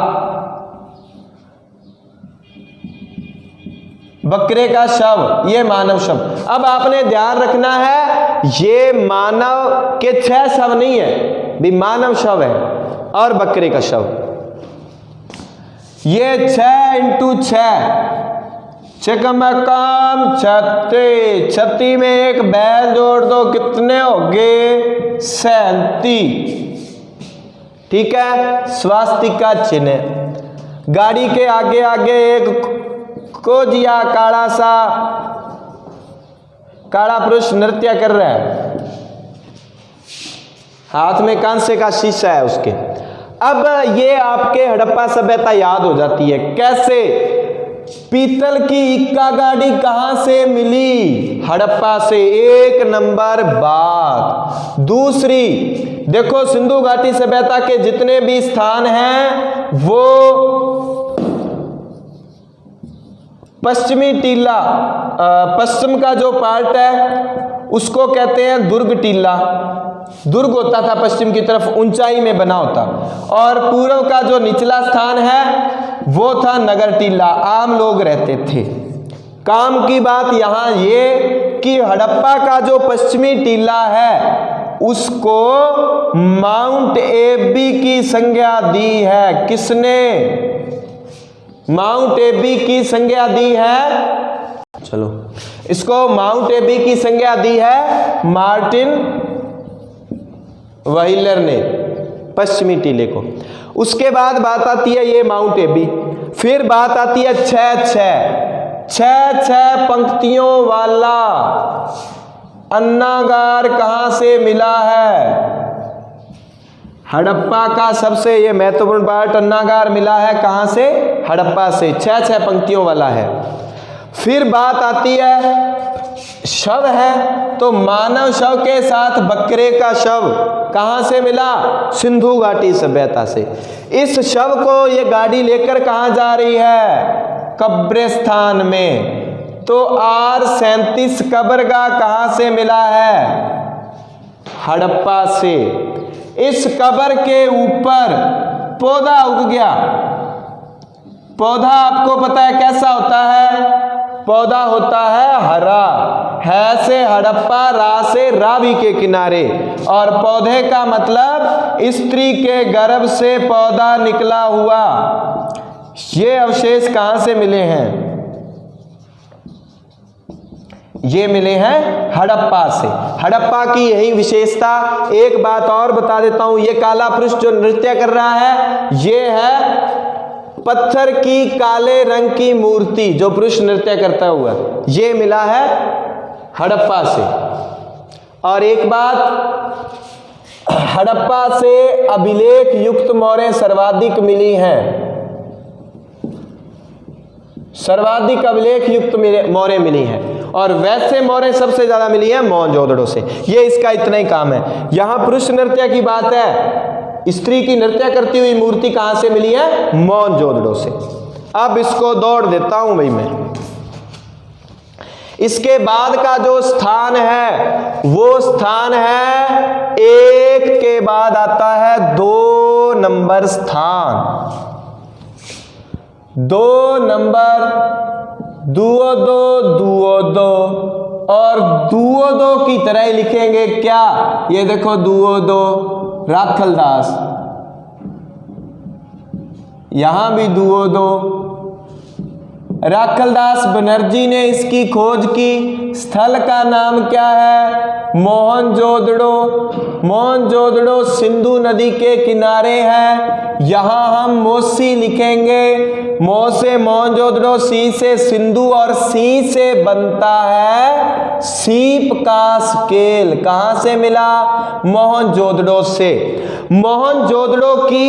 Speaker 1: बकरे का शव, ये मानव शव। अब आपने ध्यान रखना है, ये मानव के 6 शव नहीं है, भी मानव शव है और बकरे का शव। ये 6 × 6 छकमकाम 36, 36 में एक बैल जोड़ दो, कितने हो गए? 37। ठीक है, स्वास्तिक का चिन्ह। गाड़ी के आगे आगे एक कोजिया काला पुरुष नृत्य कर रहा है, हाथ में कांसे का शीशा है उसके। अब ये आपके हड़प्पा सभ्यता याद हो जाती है। कैसे? पीतल की इक्का गाड़ी कहां से मिली? हड़प्पा से। 1 नंबर बात। दूसरी, देखो सिंधु घाटी सभ्यता के जितने भी स्थान हैं वो पश्चिमी टीला, पश्चिम का जो पार्ट है उसको कहते हैं दुर्ग टीला। दुर्ग होता था पश्चिम की तरफ, ऊंचाई में बना होता, और पूर्व का जो निचला स्थान है वो था नगर टीला, आम लोग रहते थे। काम की बात यहां ये कि हड़प्पा का जो पश्चिमी टीला है उसको माउंट एबी की संज्ञा दी है। किसने माउंट एबी की संज्ञा दी है? चलो, इसको माउंट एबी की संज्ञा दी है मार्टिन व्हीलर ने, पश्चिमी टीले को। उसके बाद बात आती है ये माउंट एबी। फिर बात आती है 6 पंक्तियों वाला अन्नागार कहां से मिला है? हड़प्पा का सबसे ये महत्वपूर्ण पार्ट, अन्नागार मिला है कहां से? हड़प्पा से। 6 पंक्तियों वाला है। फिर बात आती है शव है, तो मानव शव के साथ बकरे का शव कहां से मिला? सिंधु घाटी सभ्यता से। इस शव को ये गाड़ी लेकर कहां जा रही है? कब्रिस्तान में। तो R37 कब्रगाह कहां से मिला है? हड़प्पा से। इस कब्र के ऊपर पौधा उग गया। पौधा आपको पता है कैसा होता है? पौधा होता है हरा, है से हड़प्पा, रा से रावी के किनारे, और पौधे का मतलब स्त्री के गर्भ से पौधा निकला हुआ। ये अवशेष कहां से मिले हैं? ये मिले हैं हड़प्पा से। हड़प्पा की यही विशेषता। एक बात और बता देता हूं, ये काला पुरुष जो नृत्य कर रहा है ये है पत्थर की काले रंग की मूर्ति, जो पुरुष नृत्य करता हुआ, ये मिला है हड़प्पा से। और एक बात, हड़प्पा से अभिलेख युक्त मोहरें सर्वाधिक मिली हैं, सर्वाधिक अभिलेख युक्त मोहरें मिली हैं, और वैसे मोहरें सबसे ज्यादा मिली है मोहनजोदड़ो से। ये इसका इतना ही काम है। यहां पुरुष नृत्य की बात है, स्त्री की नृत्य करती हुई मूर्ति कहां से मिली है? मोहनजोदड़ो से। अब इसको दौड़ देता हूं भाई मैं। इसके बाद का जो स्थान है वो स्थान है 1 के बाद आता है 2 नंबर स्थान। 2 नंबर दुओ दो और दुओ दो की तरह ही लिखेंगे क्या? ये देखो दुओ दो राखलदास, यहां भी दुओ दो। राखलदास बनर्जी ने इसकी खोज की। स्थल का नाम क्या है? मोहनजोदड़ो। मोहनजोदड़ो सिंधु नदी के किनारे है। यहां हम मोसी लिखेंगे। मो से मोहनजोदड़ो, सी से सिंधु और सी से बनता है सीप का स्केल। कहां से मिला? मोहनजोदड़ो से। मोहनजोदड़ो की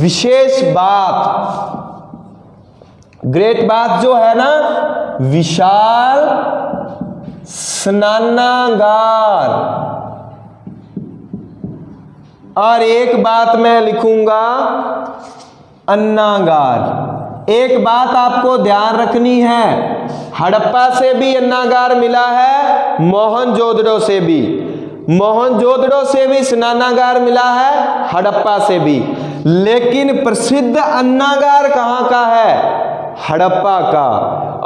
Speaker 1: विशेष बात, ग्रेट बात जो है ना, विशाल स्नानागार। और एक बात मैं लिखूंगा अन्नागार। एक बात आपको ध्यान रखनी है, हड़प्पा से भी अन्नागार मिला है, मोहनजोदड़ो से भी। मोहनजोदड़ो से भी स्नानागार मिला है, हड़प्पा से भी। लेकिन प्रसिद्ध अन्नागार कहां का है? हड़प्पा का।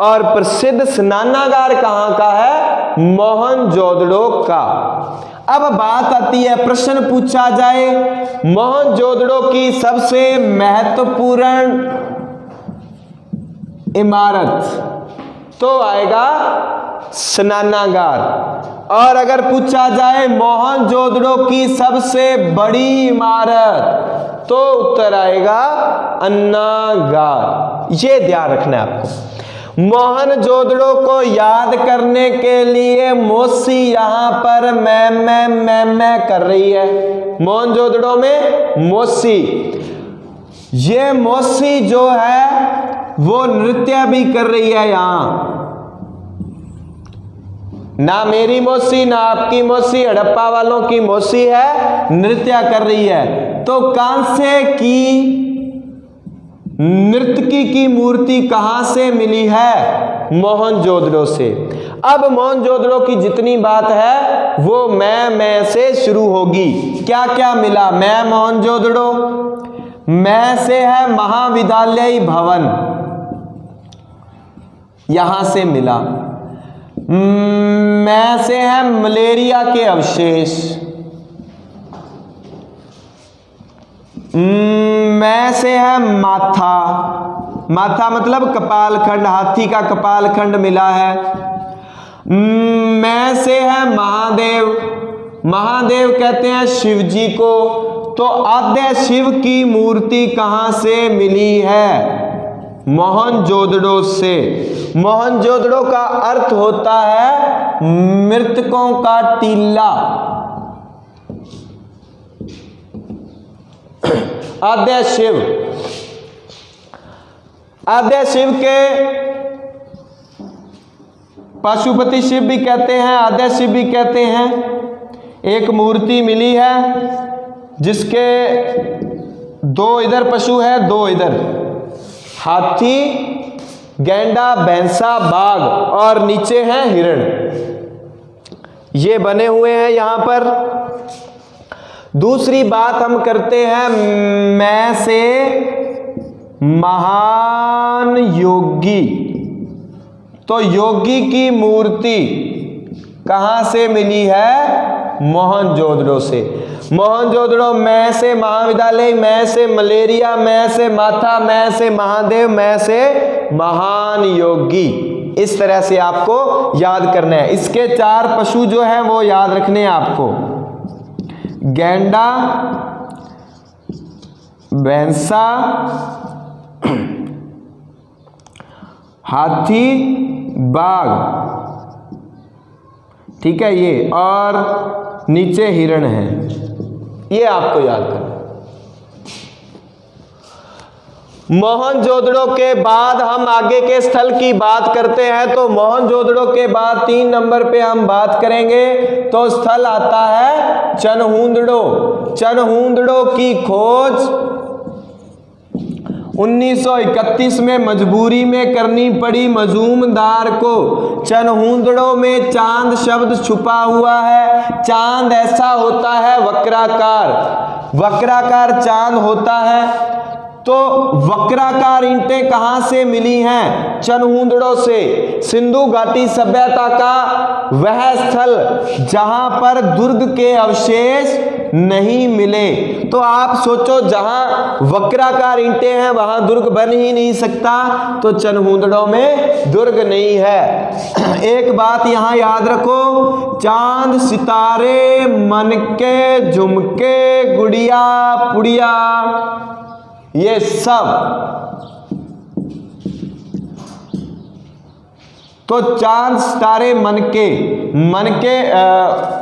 Speaker 1: और प्रसिद्ध स्नानागार कहां का है? मोहनजोदड़ो का। अब बात आती है, प्रश्न पूछा जाए मोहनजोदड़ो की सबसे महत्वपूर्ण इमारत, तो आएगा स्नानागार। और अगर पूछा जाए मोहनजोदड़ो की सबसे बड़ी इमारत, तो उत्तर आएगा अन्नागार। ये ध्यान रखना है आपको। मोहनजोदड़ो को याद करने के लिए मोसी यहां पर मैं कर रही है। मोहनजोदड़ो में मोसी, ये मोसी जो है वो नृत्य भी कर रही है। यहां ना मेरी मौसी ना आपकी मौसी, हड़प्पा वालों की मौसी है, नृत्य कर रही है। तो कांसे की नर्तकी की मूर्ति कहां से मिली है? मोहनजोदड़ो से। अब मोहनजोदड़ो की जितनी बात है वो मैं से शुरू होगी। क्या क्या मिला? मैं मोहनजोदड़ो, मैं से है महाविद्यालय भवन, यहां से मिला। मैं से है मलेरिया के अवशेष, मैं से है माथा, माथा मतलब कपाल खंड, हाथी का कपाल खंड मिला है। मैं से है महादेव, महादेव कहते हैं शिव जी को। तो आद्य शिव की मूर्ति कहां से मिली है? मोहनजोदड़ो से। मोहनजोदड़ो का अर्थ होता है मृतकों का टीला। आद्य शिव, आद्य शिव के पशुपति शिव भी कहते हैं, आद्य शिव भी कहते हैं। एक मूर्ति मिली है जिसके 2 इधर पशु है, 2 इधर, हाथी, गैंडा, भैंसा, बाघ और नीचे है हिरण। ये बने हुए हैं यहां पर। दूसरी बात हम करते हैं मैं से महान योगी। तो योगी की मूर्ति कहां से मिली है? मोहनजोदड़ो से। मोहनजोदड़ो मैं से महाविद्यालय, मैं से मलेरिया, मैं से माथा, मैं से महादेव, मैं से महान योगी। इस तरह से आपको याद करना है। इसके 4 पशु जो है वो याद रखने हैं आपको। गैंडा, भैंसा, हाथी, बाघ, ठीक है ये, और नीचे हिरण है। ये आपको याद करना। मोहनजोदड़ो के बाद हम आगे के स्थल की बात करते हैं, तो मोहनजोदड़ो के बाद 3 नंबर पे हम बात करेंगे तो स्थल आता है चनहुंदड़ो। चनहुंदड़ो की खोज 1931 में मजबूरी में करनी पड़ी मजूमदार को। चनहुंदड़ो में चांद शब्द छुपा हुआ है। चांद ऐसा होता है वक्राकार, वक्राकार चांद होता है। तो वक्राकार ईंटें कहां से मिली हैं? चनहुंदड़ो से। सिंधु घाटी सभ्यता का वह स्थल जहां पर दुर्ग के अवशेष नहीं मिले। तो आप सोचो, जहां वक्राकार ईंटें हैं वहां दुर्ग बन ही नहीं सकता, तो चनहुंदड़ो में दुर्ग नहीं है। एक बात यहां याद रखो, चांद सितारे मनके झुमके गुड़िया पुड़िया ये सब, तो चांद सितारे मनके, मनके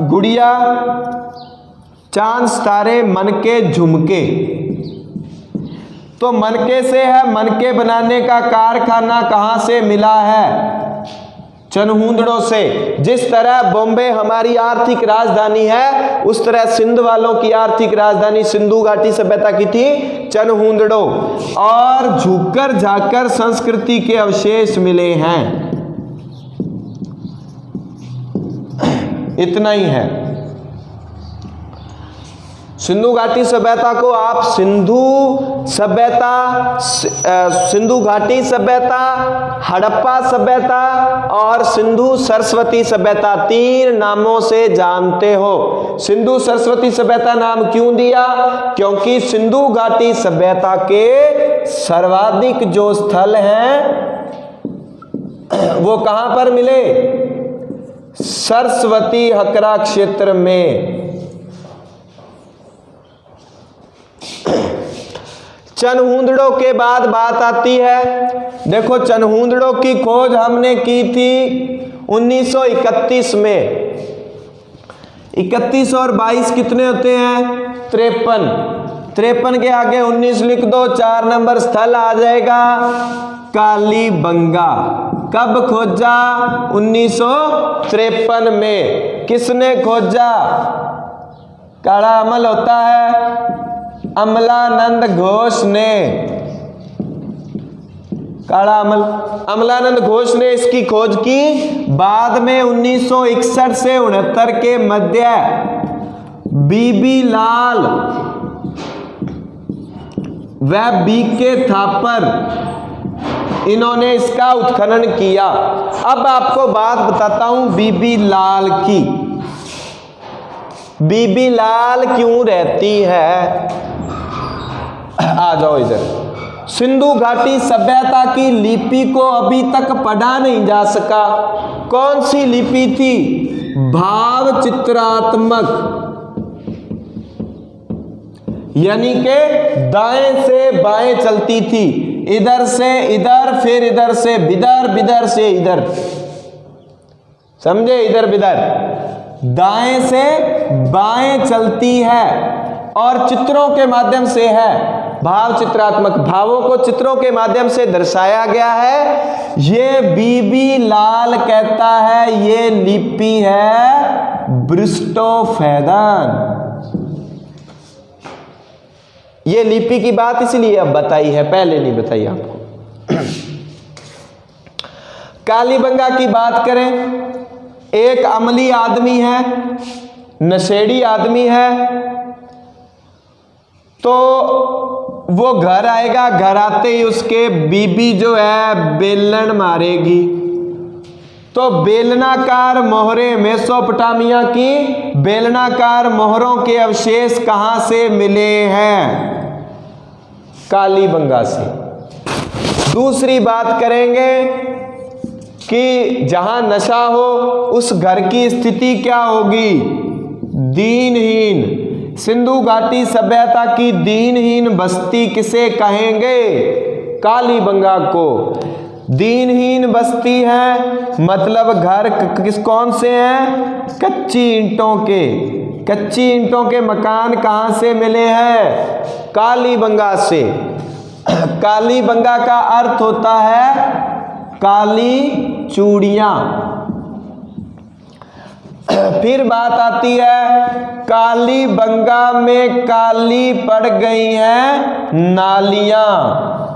Speaker 1: गुड़िया, चांद सितारे मनके झुमके, तो मनके से है। मनके बनाने का कारखाना कहां से मिला है? चनहुंदड़ो से। जिस तरह बॉम्बे हमारी आर्थिक राजधानी है, उस तरह सिंध वालों की आर्थिक राजधानी सिंधु घाटी सभ्यता की थी चनहुंदड़ो। और झुककर झाकर संस्कृति के अवशेष मिले हैं। इतना ही है। सिंधु घाटी सभ्यता को आप सिंधु सभ्यता, सिंधु घाटी सभ्यता, हड़प्पा सभ्यता और सिंधु सरस्वती सभ्यता 3 नामों से जानते हो। सिंधु सरस्वती सभ्यता नाम क्यों दिया? क्योंकि सिंधु घाटी सभ्यता के सर्वाधिक जो स्थल हैं वो कहां पर मिले? सरस्वती हकरा क्षेत्र में। चनहुंदड़ो के बाद बात आती है, देखो चनहुंदड़ो की खोज हमने की थी 1931 में। 31 और 22 कितने होते हैं? 53। 53 के आगे 19 लिख दो, 4 नंबर स्थल आ जाएगा कालीबंगा। कब खोजा? 1953 में। किसने खोजा? काड़ा अमल होता है, अमलानंद घोष ने। काड़ा अमल, अमलानंद घोष ने इसकी खोज की। बाद में 1961 से 69 के मध्य बीबी लाल व बीके थापर, इन्होंने इसका उत्खनन किया। अब आपको बात बताता हूं बीबी लाल की। बीबी लाल क्यों रहती है? आ जाओ इधर। सिंधु घाटी सभ्यता की लिपि को अभी तक पढ़ा नहीं जा सका। कौन सी लिपि थी? भाव चित्रात्मक, यानी के दाएं से बाएं चलती थी। इधर से इधर, फिर इधर से बिदर, बिदर से इधर, समझे? इधर बिदर, दाएं से बाएं चलती है और चित्रों के माध्यम से है। भाव चित्रात्मक, भावों को चित्रों के माध्यम से दर्शाया गया है। ये बीबी लाल कहता है ये लिपि है ब्रिस्टोफेदन। ये लिपि की बात इसलिए अब बताई है, पहले नहीं बताई आपको। कालीबंगा की बात करें, एक अमली आदमी है, नशेड़ी आदमी है, तो वो घर आएगा। घर आते ही उसके बीबी जो है बेलन मारेगी। तो बेलनाकार मोहरे, मेसोपोटामिया की बेलनाकार मोहरों के अवशेष कहां से मिले हैं? कालीबंगा से। दूसरी बात करेंगे कि जहां नशा हो उस घर की स्थिति क्या होगी? दीनहीन। सिंधु घाटी सभ्यता की दीनहीन बस्ती किसे कहेंगे? कालीबंगा को। दीनहीन बस्ती है मतलब घर किस कौन से हैं? कच्ची ईंटों के। कच्ची ईंटों के मकान कहां से मिले हैं? कालीबंगा से। कालीबंगा का अर्थ होता है काली चूड़ियां। फिर बात आती है कालीबंगा में काली पड़ गई हैं नालियां।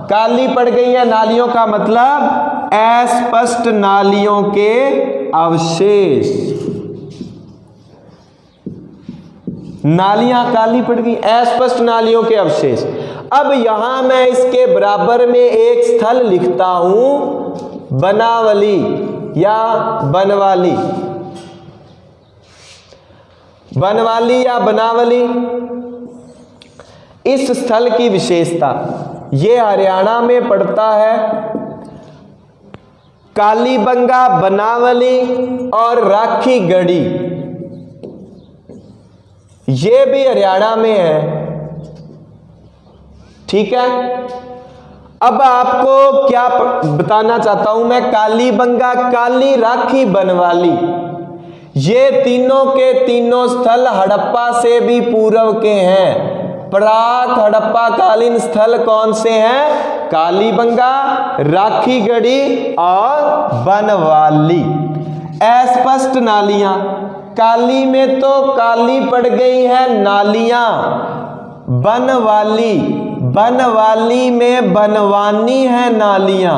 Speaker 1: काली पड़ गई है नालियों का मतलब अस्पष्ट नालियों के अवशेष। नालियां काली पड़ गई, अस्पष्ट नालियों के अवशेष। अब यहां मैं इसके बराबर में एक स्थल लिखता हूं बनावली या बनवाली। बनवाली या बनावली, इस स्थल की विशेषता, ये हरियाणा में पड़ता है। कालीबंगा, बनावली और राखी गढ़ी ये भी हरियाणा में है। ठीक है, अब आपको क्या बताना चाहता हूं मैं, कालीबंगा, काली, राखी, बनवाली, ये तीनों के तीनों स्थल हड़प्पा से भी पूर्व के हैं। प्राक हड़प्पा कालीन स्थल कौन से हैं? कालीबंगा, राखी गढ़ी और बनवाली। अस्पष्ट नालियां, काली में तो काली पड़ गई है नालियां। बनवाली, बनवाली में बनवानी है नालियां।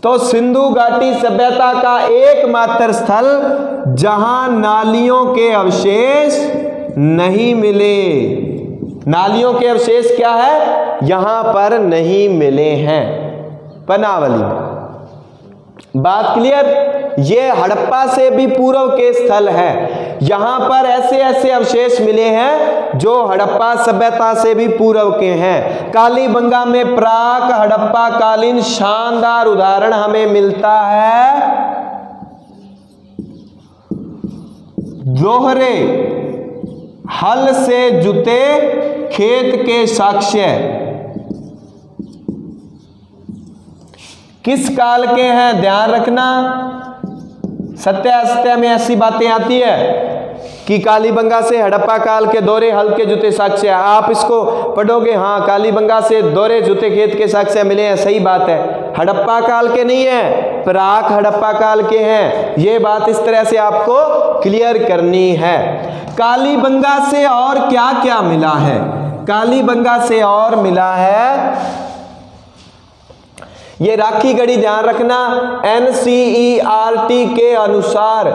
Speaker 1: तो सिंधु घाटी सभ्यता का एकमात्र स्थल जहां नालियों के अवशेष नहीं मिले। नालियों के अवशेष क्या है? यहां पर नहीं मिले हैं, बनावली में। बात क्लियर? ये हड़प्पा से भी पूर्व के स्थल है। यहां पर ऐसे ऐसे अवशेष मिले हैं जो हड़प्पा सभ्यता से भी पूर्व के हैं। कालीबंगा में प्राक हड़प्पा कालीन शानदार उदाहरण हमें मिलता है दोहरे हल से जुते खेत के साक्ष्य। किस काल के हैं? ध्यान रखना, सत्य असत्य में ऐसी बातें आती है कि कालीबंगा से हड़प्पा काल के दोहरे हल के जूते साक्ष्य। आप इसको पढ़ोगे, हाँ कालीबंगा से दोहरे जूते खेत के साक्ष्य मिले हैं, सही बात है। हड़प्पा काल के नहीं है, प्राक हड़प्पा काल के हैं। ये बात इस तरह से आपको क्लियर करनी है। कालीबंगा से और क्या क्या मिला है? कालीबंगा से और मिला है ये राखी गढ़ी। ध्यान रखना, NCERT के अनुसार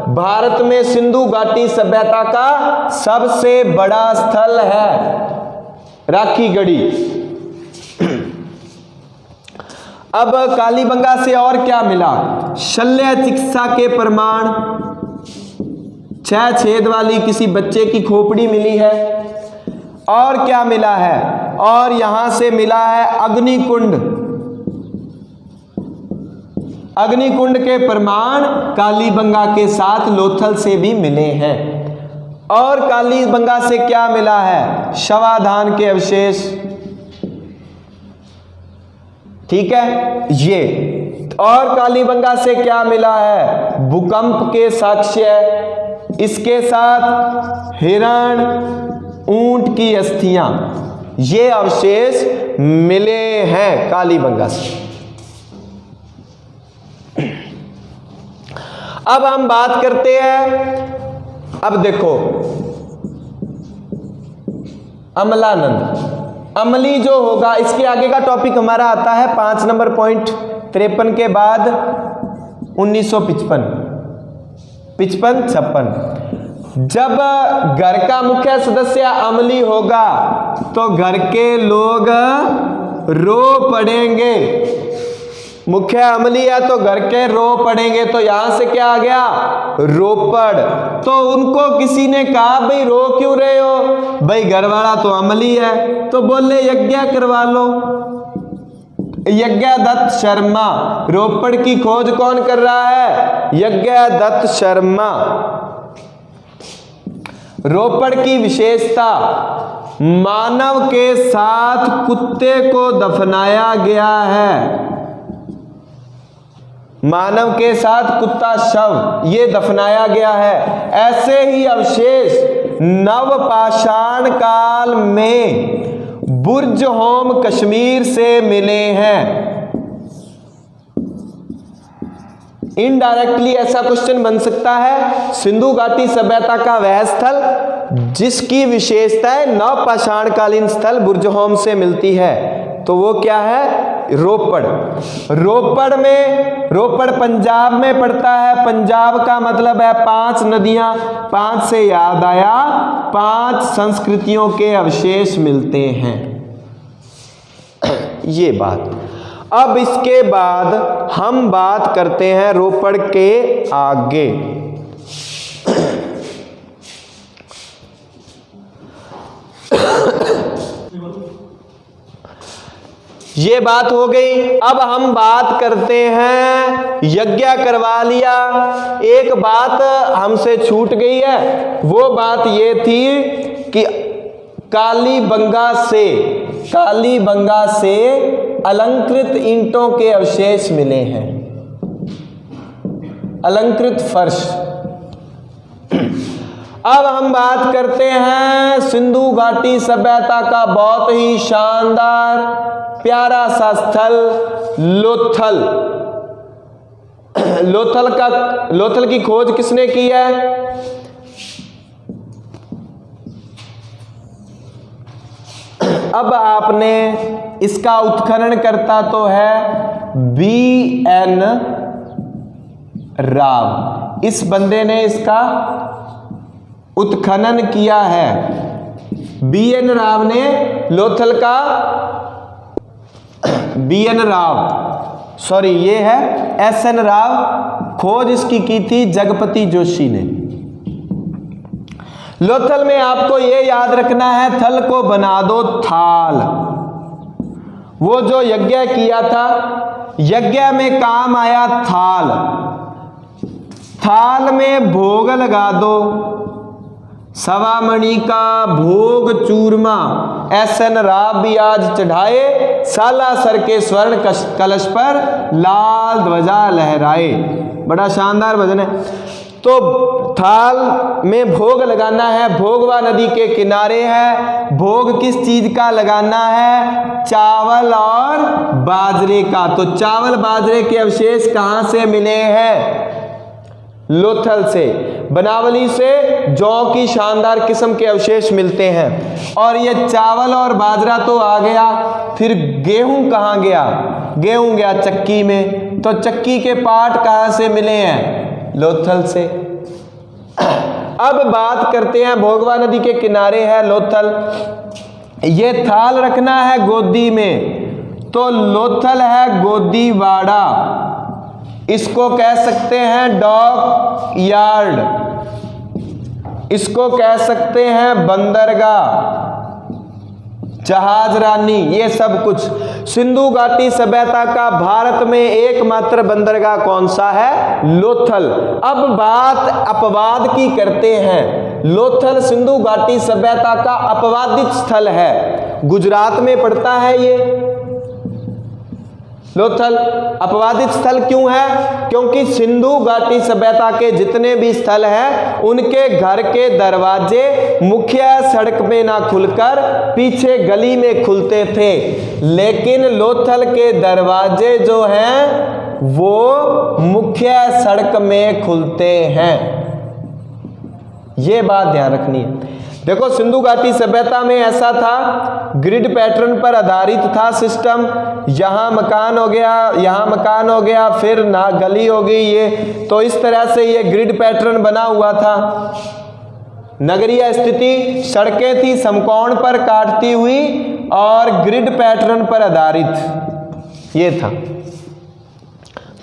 Speaker 1: भारत में सिंधु घाटी सभ्यता का सबसे बड़ा स्थल है राखी गढ़ी। अब कालीबंगा से और क्या मिला? शल्य चिकित्सा के प्रमाण, 6 छेद वाली किसी बच्चे की खोपड़ी मिली है। और क्या मिला है? और यहां से मिला है अग्निकुंड। अग्निकुंड के प्रमाण कालीबंगा के साथ लोथल से भी मिले हैं। और कालीबंगा से क्या मिला है? शवाधान के अवशेष। ठीक है ये। और कालीबंगा से क्या मिला है? भूकंप के साक्ष्य, इसके साथ हिरण, ऊंट की अस्थियां, ये अवशेष मिले हैं कालीबंगा से। अब हम बात करते हैं, अब देखो अमलानंद, अमली जो होगा, इसके आगे का टॉपिक हमारा आता है 5 नंबर पॉइंट 53 के बाद 1955, 55-56। जब घर का मुख्य सदस्य अमली होगा तो घर के लोग रो पड़ेंगे। मुख्य अमली है तो घर के रो पड़ेंगे, तो यहां से क्या आ गया? रोपड़। तो उनको किसी ने कहा भाई रो क्यों रहे हो? भाई घर वाला तो अमली है, तो बोले यज्ञ करवा लो। यज्ञदत्त शर्मा, रोपड़ की खोज कौन कर रहा है? यज्ञदत्त शर्मा। रोपड़ की विशेषता, मानव के साथ कुत्ते को दफनाया गया है। मानव के साथ कुत्ता शव ये दफनाया गया है। ऐसे ही अवशेष नवपाषाण काल में बुर्ज होम कश्मीर से मिले हैं। इनडायरेक्टली ऐसा क्वेश्चन बन सकता है, सिंधु घाटी सभ्यता का वह स्थल जिसकी विशेषताएं नवपाषाणकालीन स्थल बुर्ज होम से मिलती है, तो वो क्या है? रोपड़। रोपड़ पंजाब में पड़ता है। पंजाब का मतलब है 5 नदियां। 5 से याद आया, 5 संस्कृतियों के अवशेष मिलते हैं। ये बात। अब इसके बाद हम बात करते हैं रोपड़ के आगे। ये बात हो गई। अब हम बात करते हैं, यज्ञ करवा लिया। एक बात हमसे छूट गई है, वो बात ये थी कि कालीबंगा से अलंकृत ईंटों के अवशेष मिले हैं, अलंकृत फर्श। अब हम बात करते हैं सिंधु घाटी सभ्यता का बहुत ही शानदार प्यारा सा स्थल लोथल। लोथल की खोज किसने की है? अब आपने इसका उत्खनन करता तो है B.N. राव। इस बंदे ने इसका उत्खनन किया है। B.N. राव ने लोथल का, B.N. राव सॉरी ये है S.N. राव, खोज इसकी की थी जगपति जोशी ने। लोथल में आपको ये याद रखना है, थल को बना दो थाल। वो जो यज्ञ किया था, यज्ञ में काम आया थाल। थाल में भोग लगा दो, सवा मणि का भोग चूरमा S.N. राव भी आज चढ़ाए। सालासर के स्वर्ण कलश पर लाल ध्वजा लहराए। बड़ा शानदार भजन है। तो थाल में भोग लगाना है, भोगवा नदी के किनारे है। भोग किस चीज का लगाना है? चावल और बाजरे का। तो चावल बाजरे के अवशेष कहां से मिले हैं? लोथल से। बनावली से जौ की शानदार किस्म के अवशेष मिलते हैं। और ये चावल और बाजरा तो आ गया, फिर गेहूं कहां गया? गेहूं गया चक्की में। तो चक्की के पार्ट कहां से मिले हैं? लोथल से। अब बात करते हैं, भोगवा नदी के किनारे है लोथल। ये थाल रखना है गोदी में, तो लोथल है गोदीवाड़ा। इसको कह सकते हैं डॉक यार्ड, इसको कह सकते हैं बंदरगाह, जहाज रानी, ये सब कुछ। सिंधु घाटी सभ्यता का भारत में एकमात्र बंदरगाह कौन सा है? लोथल। अब बात अपवाद की करते हैं। लोथल सिंधु घाटी सभ्यता का अपवादित स्थल है। गुजरात में पड़ता है ये लोथल। अपवादित स्थल क्यों है? क्योंकि सिंधु घाटी सभ्यता के जितने भी स्थल हैं, उनके घर के दरवाजे मुख्य सड़क में ना खुलकर पीछे गली में खुलते थे, लेकिन लोथल के दरवाजे जो हैं वो मुख्य सड़क में खुलते हैं। ये बात ध्यान रखनी है। देखो सिंधु घाटी सभ्यता में ऐसा था, ग्रिड पैटर्न पर आधारित था सिस्टम। यहाँ मकान हो गया, यहाँ मकान हो गया, फिर ना गली हो गई ये। तो इस तरह से ये ग्रिड पैटर्न बना हुआ था। नगरीय स्थिति, सड़कें थी समकोण पर काटती हुई और ग्रिड पैटर्न पर आधारित ये था।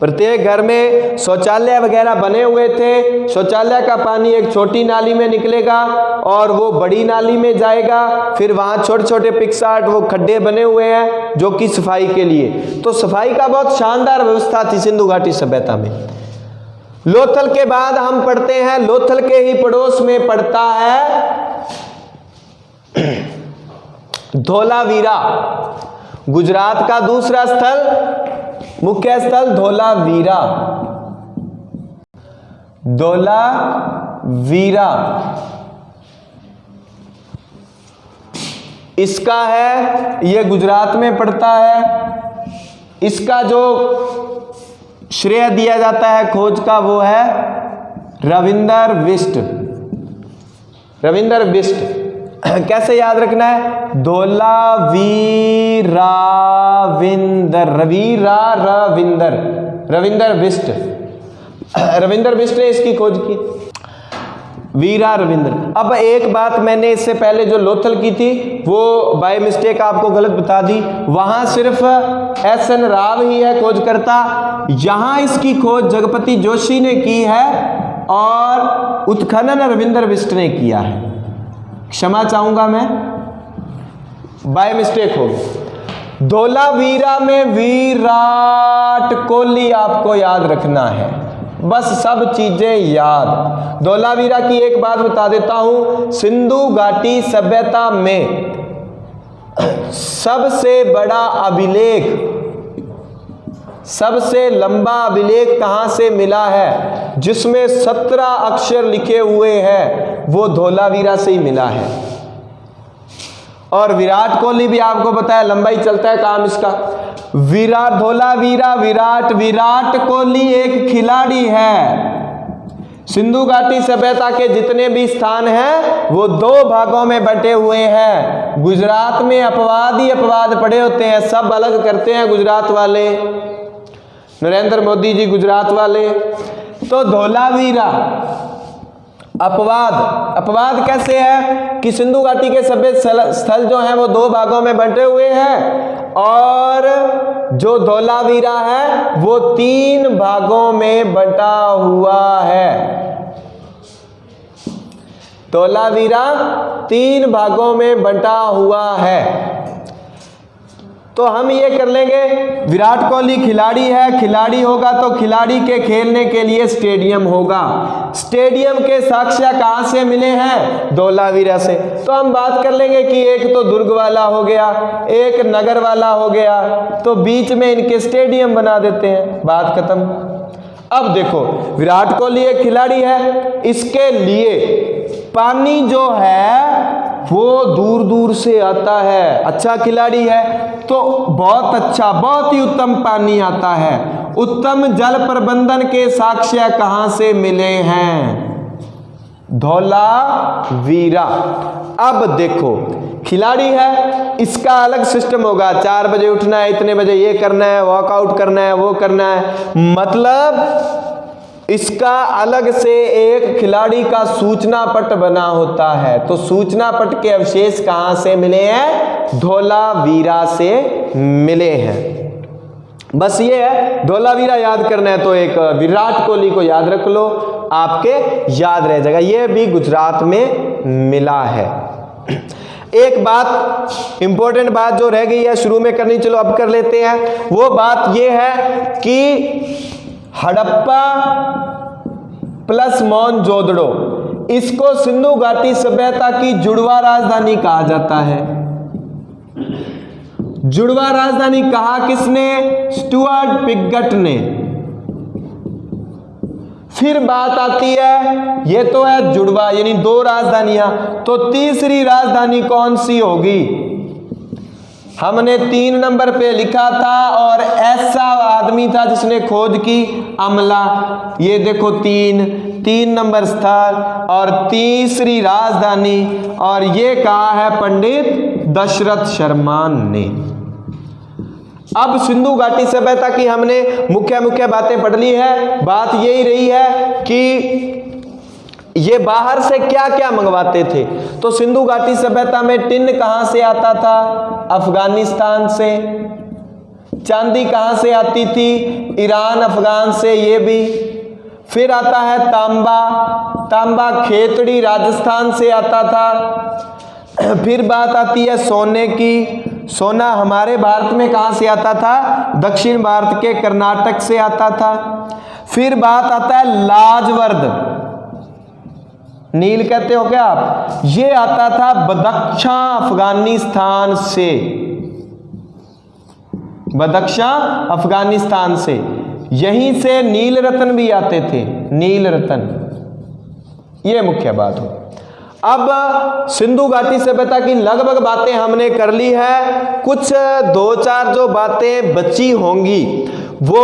Speaker 1: प्रत्येक घर में शौचालय वगैरह बने हुए थे। शौचालय का पानी एक छोटी नाली में निकलेगा और वो बड़ी नाली में जाएगा, फिर वहाँ छोटे छोटे पिक्सार्ट वो खड्डे बने हुए हैं जो कि सफाई के लिए। तो सफाई का बहुत शानदार व्यवस्था थी सिंधु घाटी सभ्यता में। लोथल के बाद हम पढ़ते हैं, लोथल के ही पड़ोस में पड़ता है धोलावीरा, गुजरात का दूसरा स्थल। मुख्य स्थल धोलावीरा, धोलावीरा इसका है, ये गुजरात में पड़ता है। इसका जो श्रेय दिया जाता है खोज का वो है रविंदर बिष्ट। रविंदर बिष्ट कैसे याद रखना है? धोलावीराविंदर, रविंदर बिष्ट, रविंदर बिष्ट ने इसकी खोज की, वीरा रविंद्र। अब एक बात मैंने इससे पहले जो लोथल की थी वो बाय मिस्टेक आपको गलत बता दी, वहां सिर्फ SN राव ही है खोजकर्ता, यहां इसकी खोज जगपति जोशी ने की है और उत्खनन रविंदर बिष्ट ने किया है। क्षमा चाहूंगा मैं, बाय मिस्टेक हो गई। धोलावीरा में विराट कोहली आपको याद रखना है, बस सब चीजें याद। धोलावीरा की एक बात बता देता हूं, सिंधु घाटी सभ्यता में सबसे बड़ा अभिलेख, सबसे लंबा अभिलेख कहां से मिला है जिसमें 17 अक्षर लिखे हुए हैं, वो धोलावीरा से ही मिला है। और विराट कोहली भी आपको बताया लंबा ही चलता है काम इसका। विराट, धोलावीरा, विराट कोहली एक खिलाड़ी है। सिंधु घाटी सभ्यता के जितने भी स्थान हैं वो 2 भागों में बटे हुए हैं। गुजरात में अपवाद ही अपवाद पड़े होते हैं, सब अलग करते हैं गुजरात वाले, नरेंद्र मोदी जी गुजरात वाले। तो धोलावीरा अपवाद कैसे है कि सिंधु घाटी के सभ्य स्थल जो हैं वो 2 भागों में बंटे हुए हैं और जो धोलावीरा है वो 3 भागों में बंटा हुआ है। धोलावीरा 3 भागों में बंटा हुआ है। तो हम ये कर लेंगे, विराट कोहली खिलाड़ी है, खिलाड़ी होगा तो खिलाड़ी के खेलने के लिए स्टेडियम होगा। स्टेडियम के साक्ष्य कहां से मिले हैं? धोलावीरा से। तो हम बात कर लेंगे कि एक तो दुर्ग वाला हो गया, एक नगर वाला हो गया, तो बीच में इनके स्टेडियम बना देते हैं, बात खत्म। अब देखो, विराट कोहली एक खिलाड़ी है, इसके लिए पानी जो है वो दूर दूर से आता है। अच्छा खिलाड़ी है तो बहुत अच्छा, बहुत ही उत्तम पानी आता है। उत्तम जल प्रबंधन के साक्ष्य कहां से मिले हैं? धोलावीरा। अब देखो, खिलाड़ी है, इसका अलग सिस्टम होगा, 4 बजे उठना है, इतने बजे ये करना है, वर्कआउट करना है, वो करना है, मतलब इसका अलग से एक खिलाड़ी का सूचना पट बना होता है। तो सूचना पट के अवशेष कहां से मिले हैं? धोलावीरा से मिले हैं। बस ये है, धोलावीरा याद करना है तो एक विराट कोहली को याद रख लो, आपके याद रह जाएगा। ये भी गुजरात में मिला है। एक बात, इंपॉर्टेंट बात जो रह गई है शुरू में करनी, चलो अब कर लेते हैं। वो बात ये है कि हड़प्पा प्लस मोहनजोदड़ो, इसको सिंधु घाटी सभ्यता की जुड़वा राजधानी कहा जाता है। जुड़वा राजधानी कहा किसने? स्टुअर्ट पिगट ने। फिर बात आती है, ये तो है जुड़वा यानी 2 राजधानियां, तो तीसरी राजधानी कौन सी होगी? हमने 3 नंबर पे लिखा था और ऐसा आदमी था जिसने खोज की, अमला। ये देखो 3 नंबर स्थल और तीसरी राजधानी, और ये कहा है पंडित दशरथ शर्मा ने। अब सिंधु घाटी सभ्यता की हमने मुख्य बातें पढ़ ली है। बात यही रही है कि ये बाहर से क्या क्या मंगवाते थे। तो सिंधु घाटी सभ्यता में टिन कहां से आता था? अफगानिस्तान से। चांदी कहां से आती थी? ईरान, अफगान से, ये भी। फिर आता है तांबा खेतड़ी राजस्थान से आता था। फिर बात आती है सोने की। सोना हमारे भारत में कहां से आता था? दक्षिण भारत के कर्नाटक से आता था। फिर बात आता है लाजवर्द, नील कहते हो क्या आप? ये आता था बदख्शां अफगानिस्तान से। बदख्शां अफगानिस्तान से, यहीं से नील रतन भी आते थे, नील रतन। ये मुख्य बात हो। अब सिंधु घाटी सभ्यता की लगभग बातें हमने कर ली है, कुछ दो चार जो बातें बची होंगी वो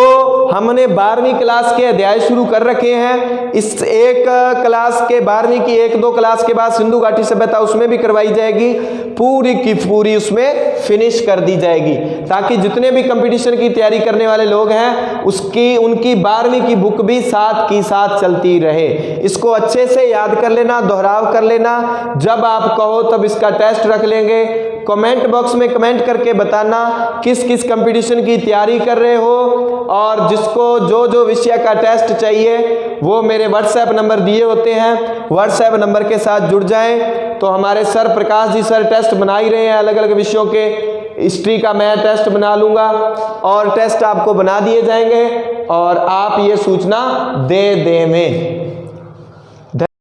Speaker 1: हमने 12वीं क्लास के अध्याय शुरू कर रखे हैं। इस एक क्लास के 12वीं की 1-2 क्लास के बाद सिंधु घाटी सभ्यता उसमें भी करवाई जाएगी, पूरी की पूरी उसमें फिनिश कर दी जाएगी, ताकि जितने भी कंपटीशन की तैयारी करने वाले लोग हैं उनकी 12वीं की बुक भी साथ की साथ चलती रहे। इसको अच्छे से याद कर लेना, दोहराव कर लेना, जब आप कहो तब इसका टेस्ट रख लेंगे। कमेंट बॉक्स में कमेंट करके बताना किस किस कंपटीशन की तैयारी कर रहे हो, और जिसको जो जो विषय का टेस्ट चाहिए वो मेरे व्हाट्सएप नंबर दिए होते हैं, व्हाट्सएप नंबर के साथ जुड़ जाएं। तो हमारे sir Prakash ji sir test बना ही रहे हैं अलग अलग विषयों के, हिस्ट्री का मैं टेस्ट बना लूंगा और टेस्ट आपको बना दिए जाएंगे और आप ये सूचना दे दें में।